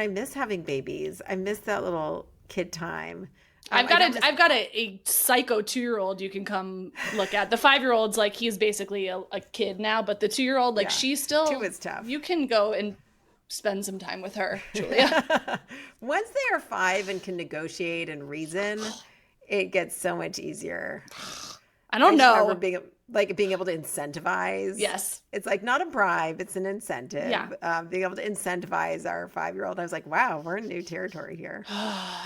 miss having babies. I miss that little kid time. I've got a psycho 2-year-old you can come look at. The 5-year-old's like he's basically a kid now, but the 2-year-old like she's still 2 is tough. You can go and spend some time with her, Julia. Once they are 5 and can negotiate and reason, it gets so much easier. I don't know. Being able to incentivize. Yes. It's like not a bribe, it's an incentive. Yeah. Being able to incentivize our 5-year-old. I was like, wow, we're in new territory here.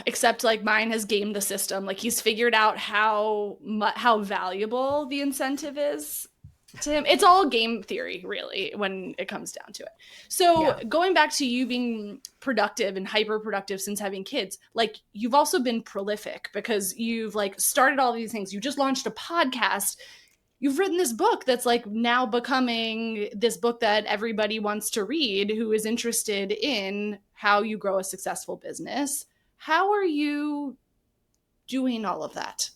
Except like mine has gamed the system. Like he's figured out how valuable the incentive is to him. It's all game theory, really, when it comes down to it. So going back to you being productive and hyper productive since having kids, like you've also been prolific because you've like started all these things. You just launched a podcast. You've written this book that's like now becoming this book that everybody wants to read who is interested in how you grow a successful business. How are you doing all of that?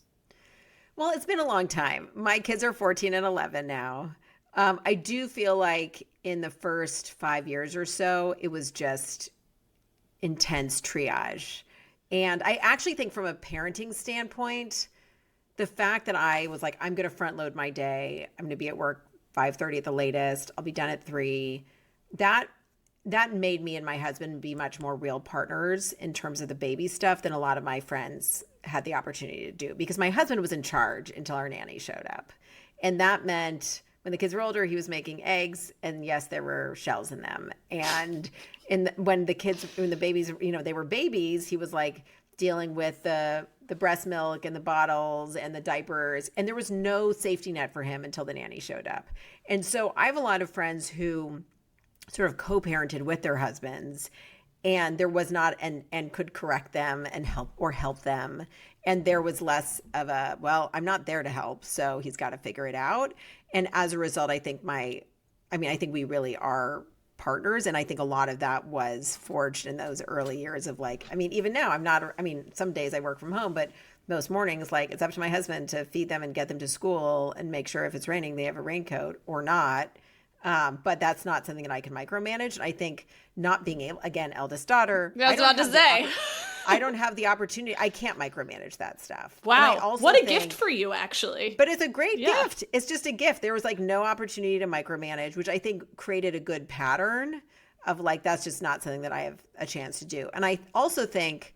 Well, it's been a long time. My kids are 14 and 11 now. I do feel like in the first 5 years or so, it was just intense triage. And I actually think from a parenting standpoint, the fact that I was like, I'm going to front load my day. I'm going to be at work 5:30 at the latest. I'll be done at 3. That made me and my husband be much more real partners in terms of the baby stuff than a lot of my friends had the opportunity to do, because my husband was in charge until our nanny showed up. And that meant when the kids were older, he was making eggs, and yes, there were shells in them. And when the babies, they were babies, he was like dealing with the breast milk and the bottles and the diapers, and there was no safety net for him until the nanny showed up. And so I have a lot of friends who sort of co-parented with their husbands, and there was not and could correct them and help them. And there was less of a, well, I'm not there to help, so he's got to figure it out. And as a result, I think we really are partners. And I think a lot of that was forged in those early years of even now some days I work from home, but most mornings, it's up to my husband to feed them and get them to school and make sure if it's raining, they have a raincoat or not. But that's not something that I can micromanage. And I think not being able, again, eldest daughter. I was about to say. I don't have the opportunity. I can't micromanage that stuff. Wow. What a gift for you, actually. But it's a great gift. It's just a gift. There was no opportunity to micromanage, which I think created a good pattern of that's just not something that I have a chance to do. And I also think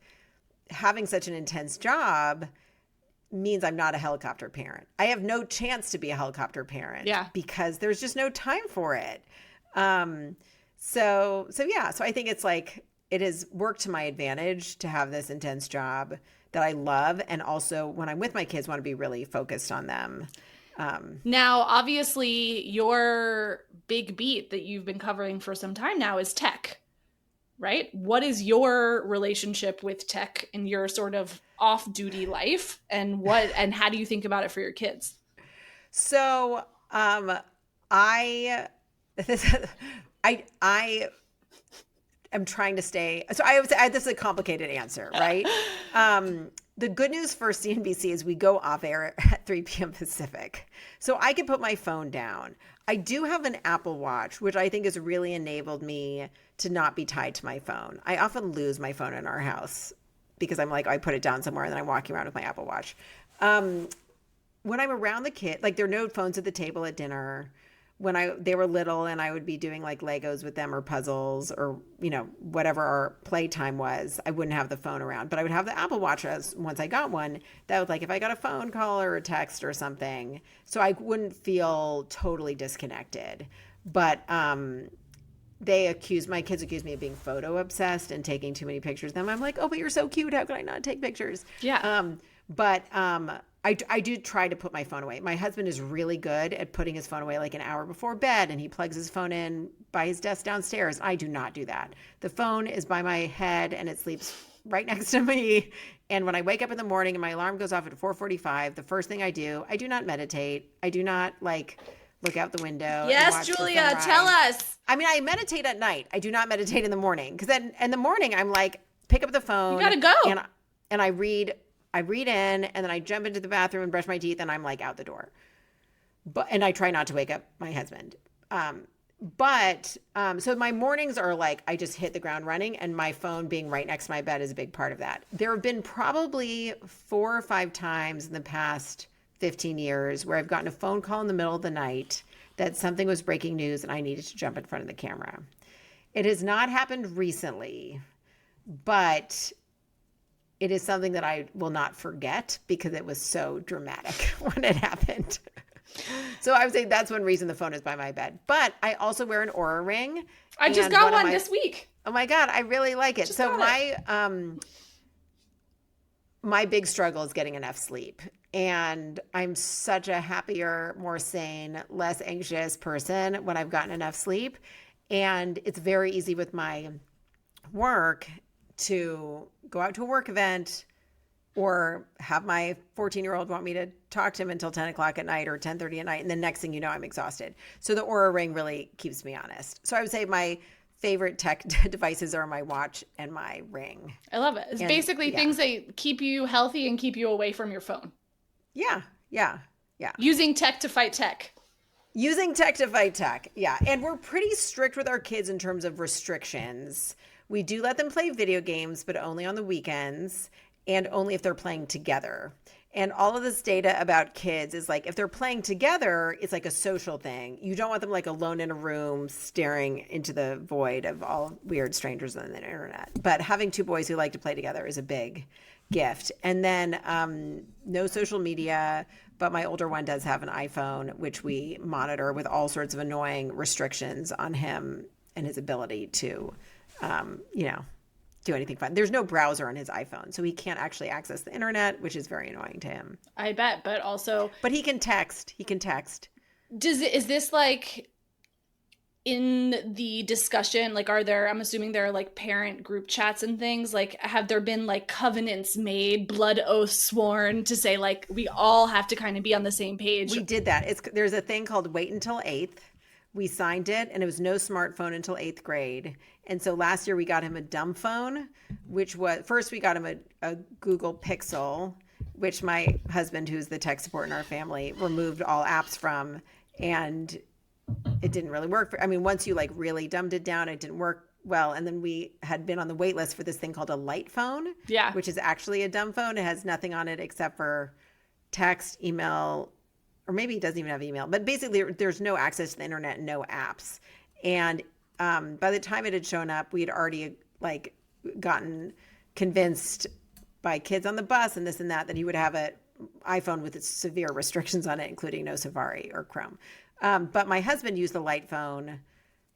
having such an intense job means I'm not a helicopter parent. I have no chance to be a helicopter parent because there's just no time for it. So I think it's it has worked to my advantage to have this intense job that I love. And also when I'm with my kids, want to be really focused on them. Now, obviously your big beat that you've been covering for some time now is tech, right? What is your relationship with tech in your sort of off-duty life, and how do you think about it for your kids? So, I am trying to stay. So I would say this is a complicated answer, right? The good news for CNBC is we go off air at 3 p.m. Pacific. So I can put my phone down. I do have an Apple Watch, which I think has really enabled me to not be tied to my phone. I often lose my phone in our house because I'm I put it down somewhere and then I'm walking around with my Apple Watch. When I'm around the kid, there are no phones at the table at dinner. When they were little and I would be doing Legos with them or puzzles or, whatever our playtime was, I wouldn't have the phone around, but I would have the Apple Watch once I got one that would if I got a phone call or a text or something, so I wouldn't feel totally disconnected. But, my kids accuse me of being photo obsessed and taking too many pictures of them. I'm like, oh, but you're so cute. How could I not take pictures? Yeah. I do try to put my phone away. My husband is really good at putting his phone away an hour before bed, and he plugs his phone in by his desk downstairs. I do not do that. The phone is by my head and it sleeps right next to me. And when I wake up in the morning and my alarm goes off at 4:45, the first thing I do not meditate. I do not look out the window. Yes, Julia, tell us. I meditate at night. I do not meditate in the morning, because then in the morning I'm pick up the phone. You gotta go. And I read in, and then I jump into the bathroom and brush my teeth, and I'm out the door. And I try not to wake up my husband. So my mornings are I just hit the ground running, and my phone being right next to my bed is a big part of that. There have been probably 4 or 5 times in the past 15 years where I've gotten a phone call in the middle of the night that something was breaking news and I needed to jump in front of the camera. It has not happened recently, but it is something that I will not forget because it was so dramatic when it happened. So I would say that's one reason the phone is by my bed. But I also wear an Oura ring. I just got one this week. Oh my God, I really like it. So my big struggle is getting enough sleep. And I'm such a happier, more sane, less anxious person when I've gotten enough sleep. And it's very easy with my work to go out to a work event or have my 14-year-old want me to talk to him until 10 o'clock at night or 10:30 at night. And the next thing you know, I'm exhausted. So the Oura Ring really keeps me honest. So I would say my favorite tech devices are my watch and my ring. I love it. It's basically things that keep you healthy and keep you away from your phone. Yeah. Using tech to fight tech. Using tech to fight tech. Yeah. And we're pretty strict with our kids in terms of restrictions. We do let them play video games, but only on the weekends and only if they're playing together. And all of this data about kids is like, if they're playing together, it's like a social thing. You don't want them like alone in a room staring into the void of all weird strangers on the internet. But having two boys who like to play together is a big gift. And then no social media, but my older one does have an iPhone, which we monitor with all sorts of annoying restrictions on him and his ability to, do anything fun. There's no browser on his iPhone, so he can't actually access the internet, which is very annoying to him. I bet, but also... But he can text. Is this like in the discussion, like I'm assuming there are like parent group chats and things, like have there been like covenants made, blood oaths sworn to say like we all have to kind of be on the same page? We did that. There's a thing called Wait Until 8th. We signed it, and it was no smartphone until 8th grade. And so last year we got him a dumb phone, which was, first we got him a Google Pixel, which my husband, who's the tech support in our family, removed all apps from, and it didn't really work. Once you like really dumbed it down, it didn't work well. And then we had been on the wait list for this thing called a light phone, which is actually a dumb phone. It has nothing on it except for text, email, or maybe it doesn't even have email, but basically there's no access to the internet, no apps. And by the time it had shown up, we had already like gotten convinced by kids on the bus and this and that he would have an iPhone with its severe restrictions on it, including no Safari or Chrome. But my husband used the light phone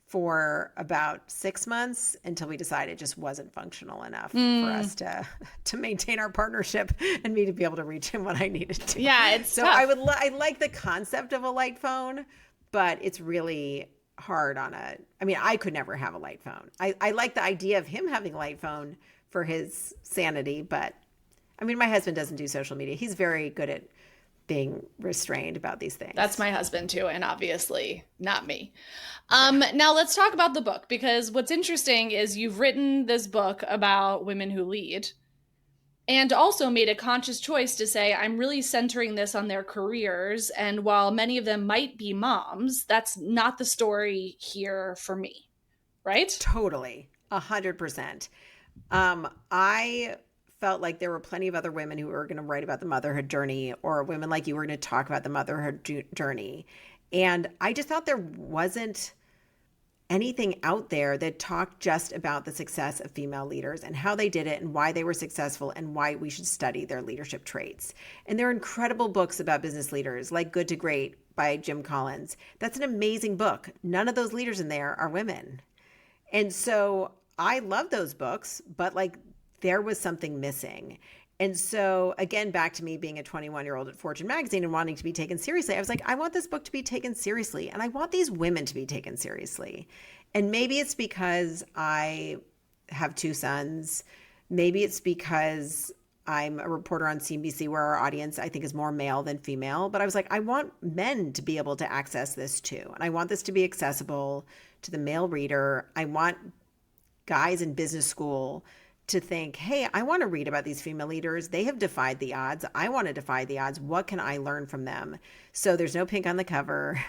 for about 6 months until we decided it just wasn't functional enough for us to maintain our partnership and me to be able to reach him when I needed to. Yeah, it's so tough. I like the concept of a light phone, but it's really hard on I could never have a light phone. I like the idea of him having a light phone for his sanity, but my husband doesn't do social media. He's very good at being restrained about these things. That's my husband too, and obviously not me. Now let's talk about the book, because what's interesting is you've written this book about women who lead and also made a conscious choice to say, I'm really centering this on their careers. And while many of them might be moms, that's not the story here for me, right? Totally. 100%. I felt like there were plenty of other women who were going to write about the motherhood journey, or women like you were going to talk about the motherhood journey. And I just thought there wasn't anything out there that talked just about the success of female leaders and how they did it and why they were successful and why we should study their leadership traits. And there are incredible books about business leaders, like Good to Great by Jim Collins. That's an amazing book. None of those leaders in there are women. And so I love those books, but like there was something missing. And so again, back to me being a 21-year-old at Fortune magazine and wanting to be taken seriously, I was like, I want this book to be taken seriously. And I want these women to be taken seriously. And maybe it's because I have two sons. Maybe it's because I'm a reporter on CNBC where our audience, I think, is more male than female. But I was like, I want men to be able to access this too. And I want this to be accessible to the male reader. I want guys in business school to think, hey, I want to read about these female leaders. They have defied the odds. I want to defy the odds. What can I learn from them? So there's no pink on the cover.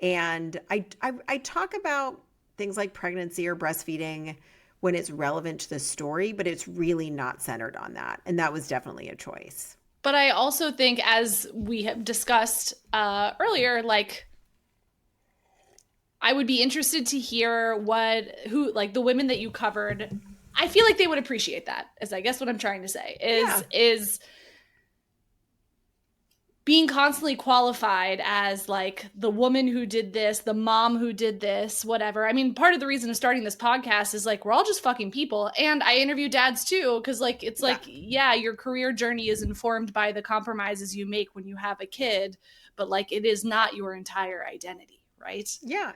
And I talk about things like pregnancy or breastfeeding when it's relevant to the story, but it's really not centered on that. And that was definitely a choice. But I also think, as we have discussed earlier, like, I would be interested to hear the women that you covered, I feel like they would appreciate that, is I guess what I'm trying to say, is being constantly qualified as like the woman who did this, the mom who did this, whatever. Part of the reason of starting this podcast is like, we're all just fucking people. And I interview dads too, because like, it's like, your career journey is informed by the compromises you make when you have a kid, but like, it is not your entire identity. Right? Yeah.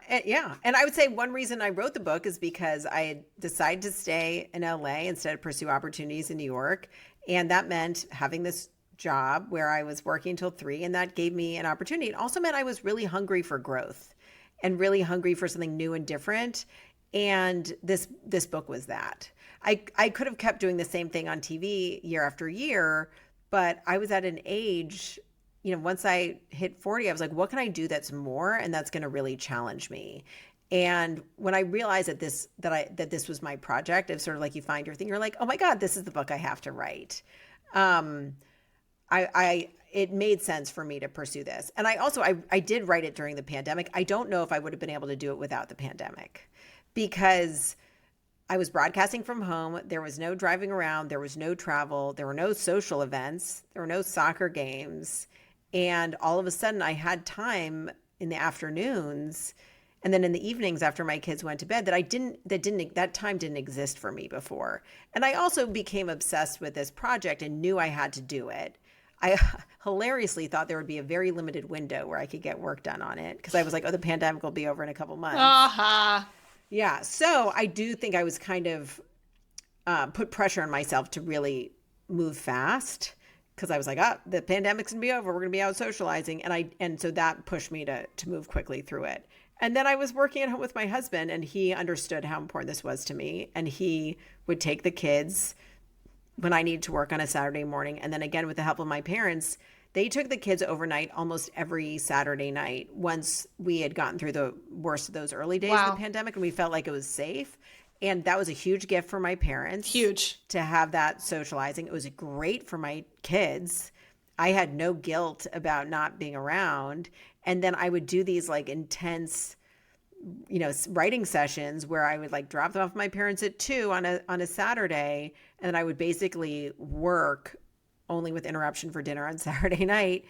And I would say one reason I wrote the book is because I had decided to stay in LA instead of pursue opportunities in New York. And that meant having this job where I was working until 3, and that gave me an opportunity. It also meant I was really hungry for growth and really hungry for something new and different. And this book was that. I could have kept doing the same thing on TV year after year, but I was at an age once I hit 40, I was like, what can I do that's more and that's going to really challenge me? And when I realized that this was my project, of sort of like you find your thing, you're like, oh my God, this is the book I have to write. Um, it made sense for me to pursue this. And I did write it during the pandemic. I don't know if I would have been able to do it without the pandemic, because I was broadcasting from home. There was no driving around. There was no travel. There were no social events. There were no soccer games. And all of a sudden I had time in the afternoons and then in the evenings after my kids went to bed that time didn't exist for me before. And I also became obsessed with this project and knew I had to do it. I hilariously thought there would be a very limited window where I could get work done on it, because I was like, oh, the pandemic will be over in a couple months. Uh-huh. Yeah. So I do think I was kind of put pressure on myself to really move fast, because I was like, the pandemic's gonna be over. We're gonna be out socializing. And so that pushed me to move quickly through it. And then I was working at home with my husband, and he understood how important this was to me. And he would take the kids when I needed to work on a Saturday morning. And then again, with the help of my parents, they took the kids overnight almost every Saturday night once we had gotten through the worst of those early days of the pandemic and we felt like it was safe. And that was a huge gift for my parents. Huge. To have that socializing. It was great for my kids. I had no guilt about not being around. And then I would do these like intense, writing sessions where I would like drop them off my parents at 2 on a Saturday. And then I would basically work only with interruption for dinner on Saturday night.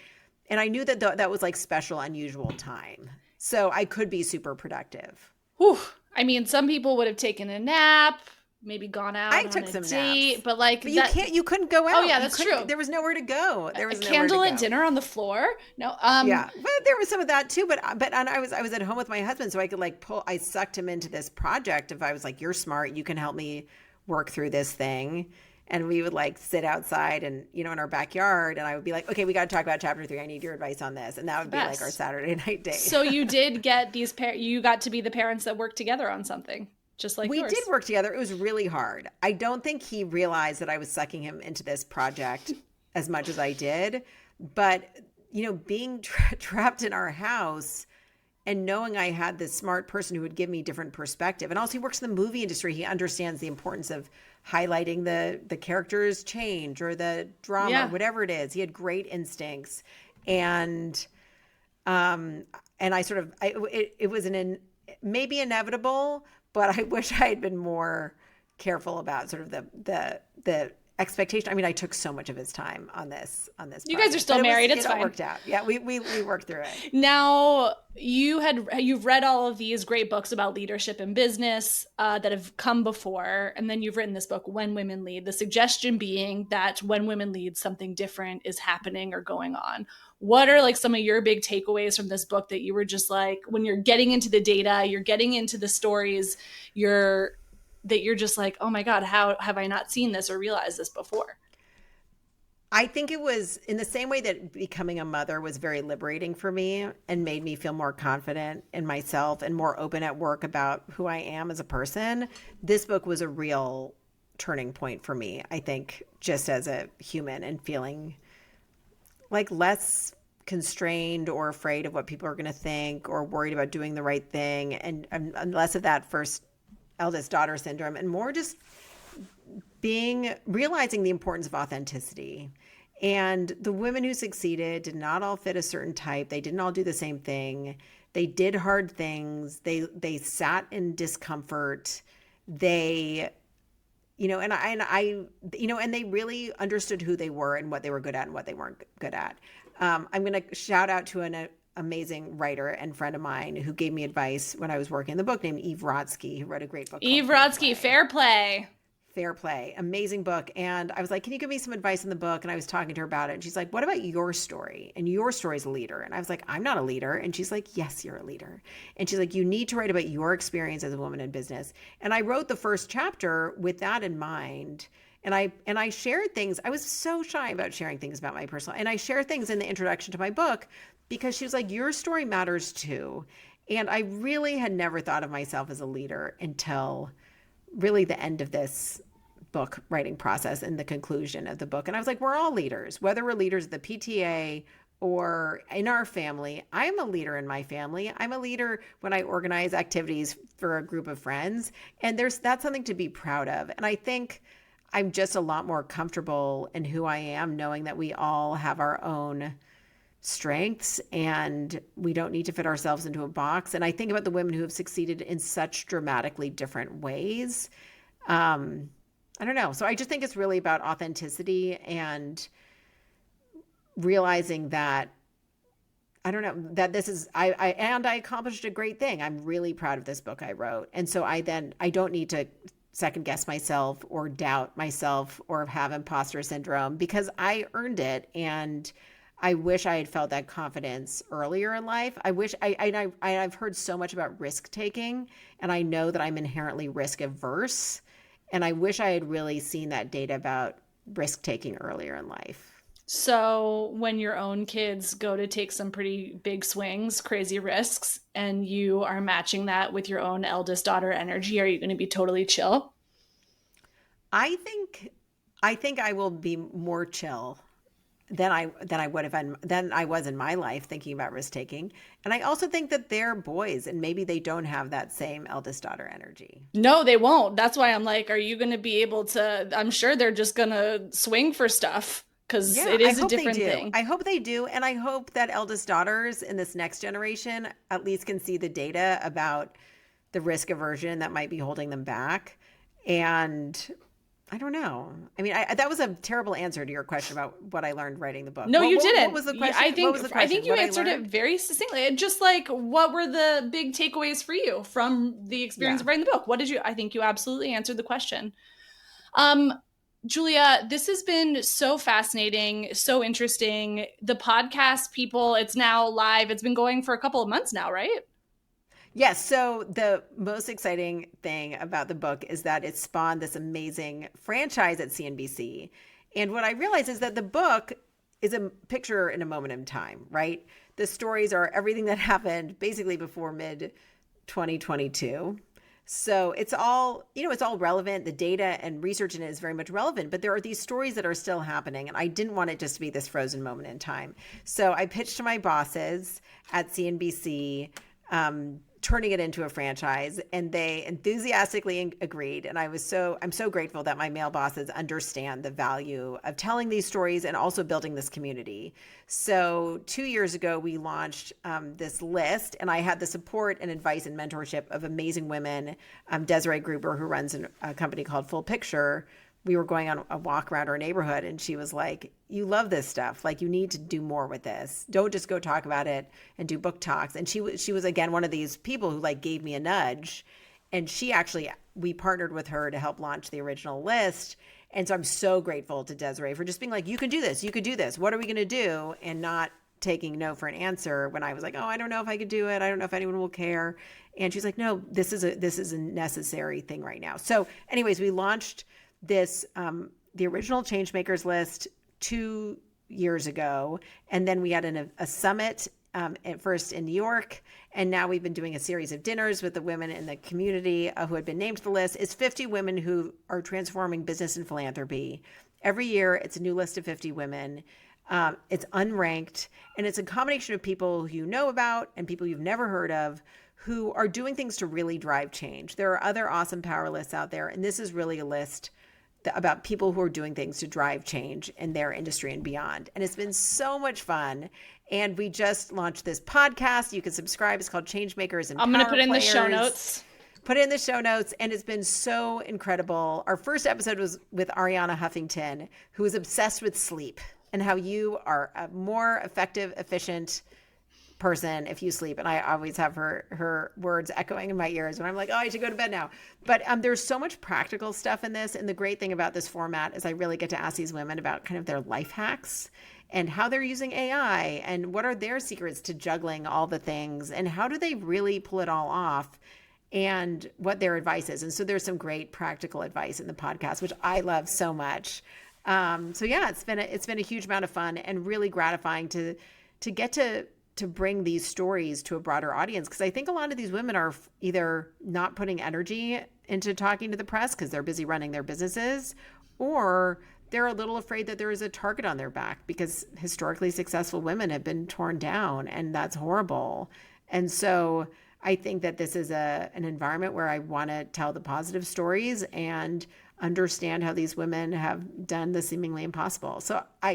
And I knew that that was like special, unusual time. So I could be super productive. Whew. I mean, some people would have taken a nap, maybe gone out on a date, naps. But you couldn't go out. Oh yeah, that's true. There was nowhere to go. There was a candlelit dinner on the floor. No, yeah, but there was some of that too. But I was at home with my husband, so I could I sucked him into this project. If I was like, you're smart, you can help me work through this thing. And we would sit outside and, in our backyard. And I would be like, okay, we got to talk about chapter 3. I need your advice on this. And that would be our Saturday night date. So you did get you got to be the parents that worked together on something, just like yours. We did work together. It was really hard. I don't think he realized that I was sucking him into this project as much as I did. But, being trapped in our house and knowing I had this smart person who would give me different perspective. And also he works in the movie industry. He understands the importance of highlighting the character's change or the drama, whatever it is. He had great instincts. And I sort of, it was maybe inevitable, but I wish I had been more careful about sort of the expectation. I mean, I took so much of his time on this. You guys are still married. It's fine. It worked out. Yeah, we worked through it. Now you've read all of these great books about leadership and business that have come before, and then you've written this book, When Women Lead. The suggestion being that when women lead, something different is happening or going on. What are some of your big takeaways from this book that you were just when you're getting into the data, you're getting into the stories, you're just like, oh my God, how have I not seen this or realized this before? I think it was in the same way that becoming a mother was very liberating for me and made me feel more confident in myself and more open at work about who I am as a person. This book was a real turning point for me, I think, just as a human, and feeling less constrained or afraid of what people are going to think or worried about doing the right thing, and less of that first eldest daughter syndrome, and more just realizing the importance of authenticity. And the women who succeeded did not all fit a certain type. They didn't all do the same thing. They did hard things. They sat in discomfort. They, and they really understood who they were and what they were good at and what they weren't good at. I'm going to shout out to an amazing writer and friend of mine who gave me advice when I was working on the book, named Eve Rodsky, who wrote a great book. Eve Rodsky, Fair Play. Fair Play. Amazing book. And I was like, can you give me some advice in the book? And I was talking to her about it. And she's like, what about your story? And your story is a leader. And I was like, I'm not a leader. And she's like, yes, you're a leader. And she's like, you need to write about your experience as a woman in business. And I wrote the first chapter with that in mind. And I shared things. I was so shy about sharing things about my personal, and I share things in the introduction to my book because she was like, your story matters too. And I really had never thought of myself as a leader until really the end of this book writing process and the conclusion of the book. And I was like, we're all leaders, whether we're leaders of the PTA or in our family. I'm a leader in my family. I'm a leader when I organize activities for a group of friends. And that's something to be proud of. And I think I'm just a lot more comfortable in who I am, knowing that we all have our own strengths and we don't need to fit ourselves into a box. And I think about the women who have succeeded in such dramatically different ways. I don't know. So I just think it's really about authenticity and realizing that, I don't know, that this is, I accomplished a great thing. I'm really proud of this book I wrote. And so I don't need to second guess myself or doubt myself or have imposter syndrome because I earned it. And I wish I had felt that confidence earlier in life. I've heard so much about risk taking, and I know that I'm inherently risk averse. And I wish I had really seen that data about risk taking earlier in life. So when your own kids go to take some pretty big swings, crazy risks, and you are matching that with your own eldest daughter energy, are you going to be totally chill? I think I will be more chill than I would have been than I was in my life thinking about risk taking. And I also think that they're boys and maybe they don't have that same eldest daughter energy. No, they won't. That's why I'm like, are you going to be able to? I'm sure they're just going to swing for stuff because it is a different thing. I hope they do. And I hope that eldest daughters in this next generation at least can see the data about the risk aversion that might be holding them back. And I don't know. I mean, that was a terrible answer to your question about what I learned writing the book. No, you didn't. What was the question? I think you answered it very succinctly. Just like, what were the big takeaways for you from the experience of writing the book? I think you absolutely answered the question. Julia, this has been so fascinating, so interesting. The podcast, people, it's now live. It's been going for a couple of months now, right? Yes. So the most exciting thing about the book is that it spawned this amazing franchise at CNBC. And what I realized is that the book is a picture in a moment in time, right? The stories are everything that happened basically before mid 2022. So it's all relevant. The data and research in it is very much relevant, but there are these stories that are still happening. And I didn't want it just to be this frozen moment in time. So I pitched to my bosses at CNBC, turning it into a franchise, and they enthusiastically agreed. And I'm so grateful that my male bosses understand the value of telling these stories and also building this community. So 2 years ago, we launched this list, and I had the support and advice and mentorship of amazing women. Desiree Gruber, who runs a company called Full Picture. We were going on a walk around our neighborhood, and she was like, you love this stuff. Like, you need to do more with this. Don't just go talk about it and do book talks. And she was again, one of these people who like gave me a nudge. And we partnered with her to help launch the original list. And so I'm so grateful to Desiree for just being like, you can do this. You could do this. What are we going to do? And not taking no for an answer when I was like, oh, I don't know if I could do it. I don't know if anyone will care. And she's like, no, this is a necessary thing right now. So anyways, we launched this, the original Changemakers list 2 years ago. And then we had a summit at first in New York. And now we've been doing a series of dinners with the women in the community who had been named to the list. It's 50 women who are transforming business and philanthropy. Every year, it's a new list of 50 women. It's unranked. And it's a combination of people who you know about and people you've never heard of who are doing things to really drive change. There are other awesome power lists out there. And this is really a list about people who are doing things to drive change in their industry and beyond. And it's been so much fun. And we just launched this podcast. You can subscribe. It's called Changemakers and I'm going to put in the show notes. Put it in the show notes. And it's been so incredible. Our first episode was with Ariana Huffington, who is obsessed with sleep and how you are a more effective, efficient person if you sleep. And I always have her words echoing in my ears when I'm like, oh, I should go to bed now. But there's so much practical stuff in this. And the great thing about this format is I really get to ask these women about kind of their life hacks and how they're using AI and what are their secrets to juggling all the things and how do they really pull it all off and what their advice is. And so there's some great practical advice in the podcast, which I love so much. So yeah, it's been a huge amount of fun and really gratifying to get to bring these stories to a broader audience. Because I think a lot of these women are either not putting energy into talking to the press because they're busy running their businesses, or they're a little afraid that there is a target on their back because historically successful women have been torn down, and that's horrible. And so I think that this is an environment where I want to tell the positive stories and understand how these women have done the seemingly impossible. So I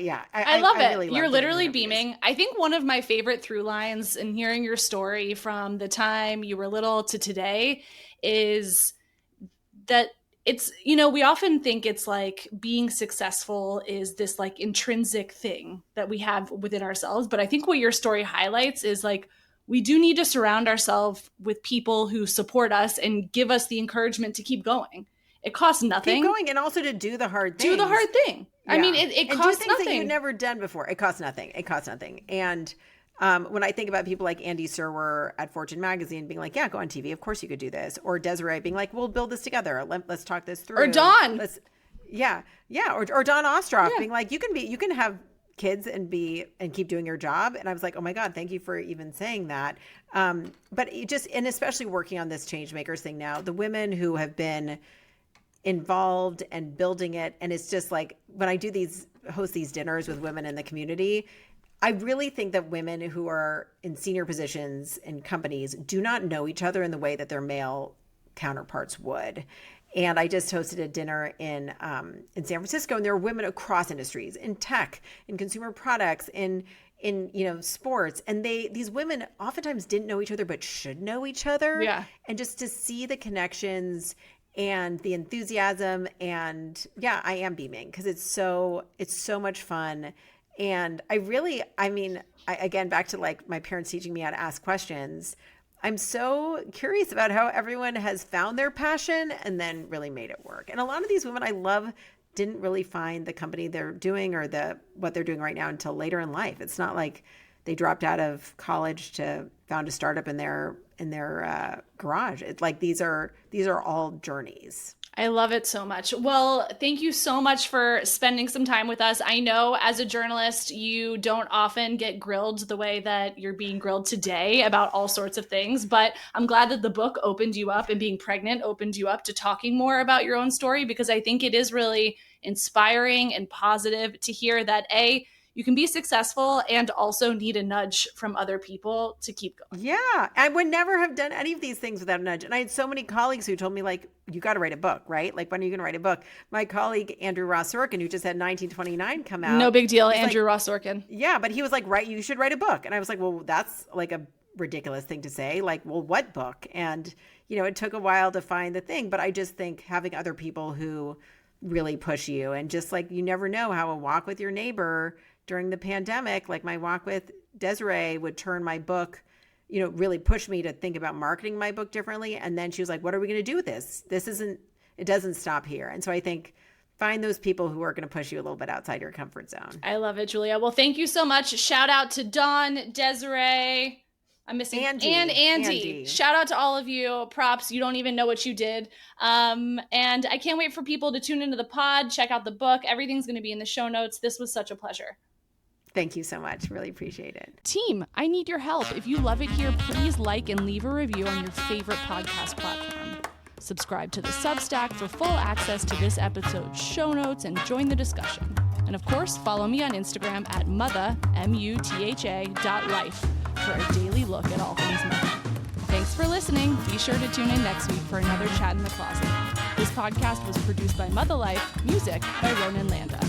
love it. Really You're literally beaming. I think one of my favorite through lines in hearing your story from the time you were little to today is that it's, we often think it's like being successful is this like intrinsic thing that we have within ourselves. But I think what your story highlights is like, we do need to surround ourselves with people who support us and give us the encouragement to keep going. It costs nothing. Keep going, and also to do the hard thing. Do the hard thing. Yeah. I mean, it costs do things nothing. That you've never done before. It costs nothing. And when I think about people like Andy Serwer at Fortune Magazine being like, yeah, go on TV. Of course you could do this. Or Desiree being like, we'll build this together. Let's talk this through. Or Dawn. Or Dawn Ostroff being like, you can have kids and keep doing your job. And I was like, oh my God, thank you for even saying that. But and especially working on this Changemakers thing now, the women who have been involved and building it. And it's just like, when I host these dinners with women in the community, I really think that women who are in senior positions in companies do not know each other in the way that their male counterparts would. And I just hosted a dinner in San Francisco, and there were women across industries, in tech, in consumer products, in sports. And these women oftentimes didn't know each other, but should know each other. Yeah. And just to see the connections and the enthusiasm, and I am beaming because it's so much fun. And again, back to like my parents teaching me how to ask questions. I'm so curious about how everyone has found their passion and then really made it work. And a lot of these women I love didn't really find the company they're doing or what they're doing right now until later in life. It's not like they dropped out of college to found a startup in their garage. It's like these are all journeys. I love it so much. Well, thank you so much for spending some time with us. I know as a journalist, you don't often get grilled the way that you're being grilled today about all sorts of things, but I'm glad that the book opened you up, and being pregnant opened you up to talking more about your own story, because I think it is really inspiring and positive to hear that you can be successful and also need a nudge from other people to keep going. Yeah. I would never have done any of these things without a nudge. And I had so many colleagues who told me, like, you got to write a book, right? Like, when are you going to write a book? My colleague, Andrew Ross Sorkin, who just had 1929 come out. No big deal, Andrew Ross Sorkin. Yeah, but he was like, you should write a book. And I was like, well, that's like a ridiculous thing to say. Like, well, what book? And, it took a while to find the thing. But I just think having other people who really push you, and just like, you never know how a walk with your neighbor during the pandemic, like my walk with Desiree, would turn my book, really push me to think about marketing my book differently. And then she was like, what are we going to do with this? It doesn't stop here. And so I think find those people who are going to push you a little bit outside your comfort zone. I love it, Julia. Well, thank you so much. Shout out to Dawn, Desiree, I'm missing Andy. Shout out to all of you. Props. You don't even know what you did. And I can't wait for people to tune into the pod, check out the book. Everything's going to be in the show notes. This was such a pleasure. Thank you so much. Really appreciate it. Team, I need your help. If you love it here, please like and leave a review on your favorite podcast platform. Subscribe to the Substack for full access to this episode's show notes and join the discussion. And of course, follow me on Instagram at mutha, mutha.life, for a daily look at all things mother. Thanks for listening. Be sure to tune in next week for another Chat in the Closet. This podcast was produced by Mother Life, music by Ronan Landa.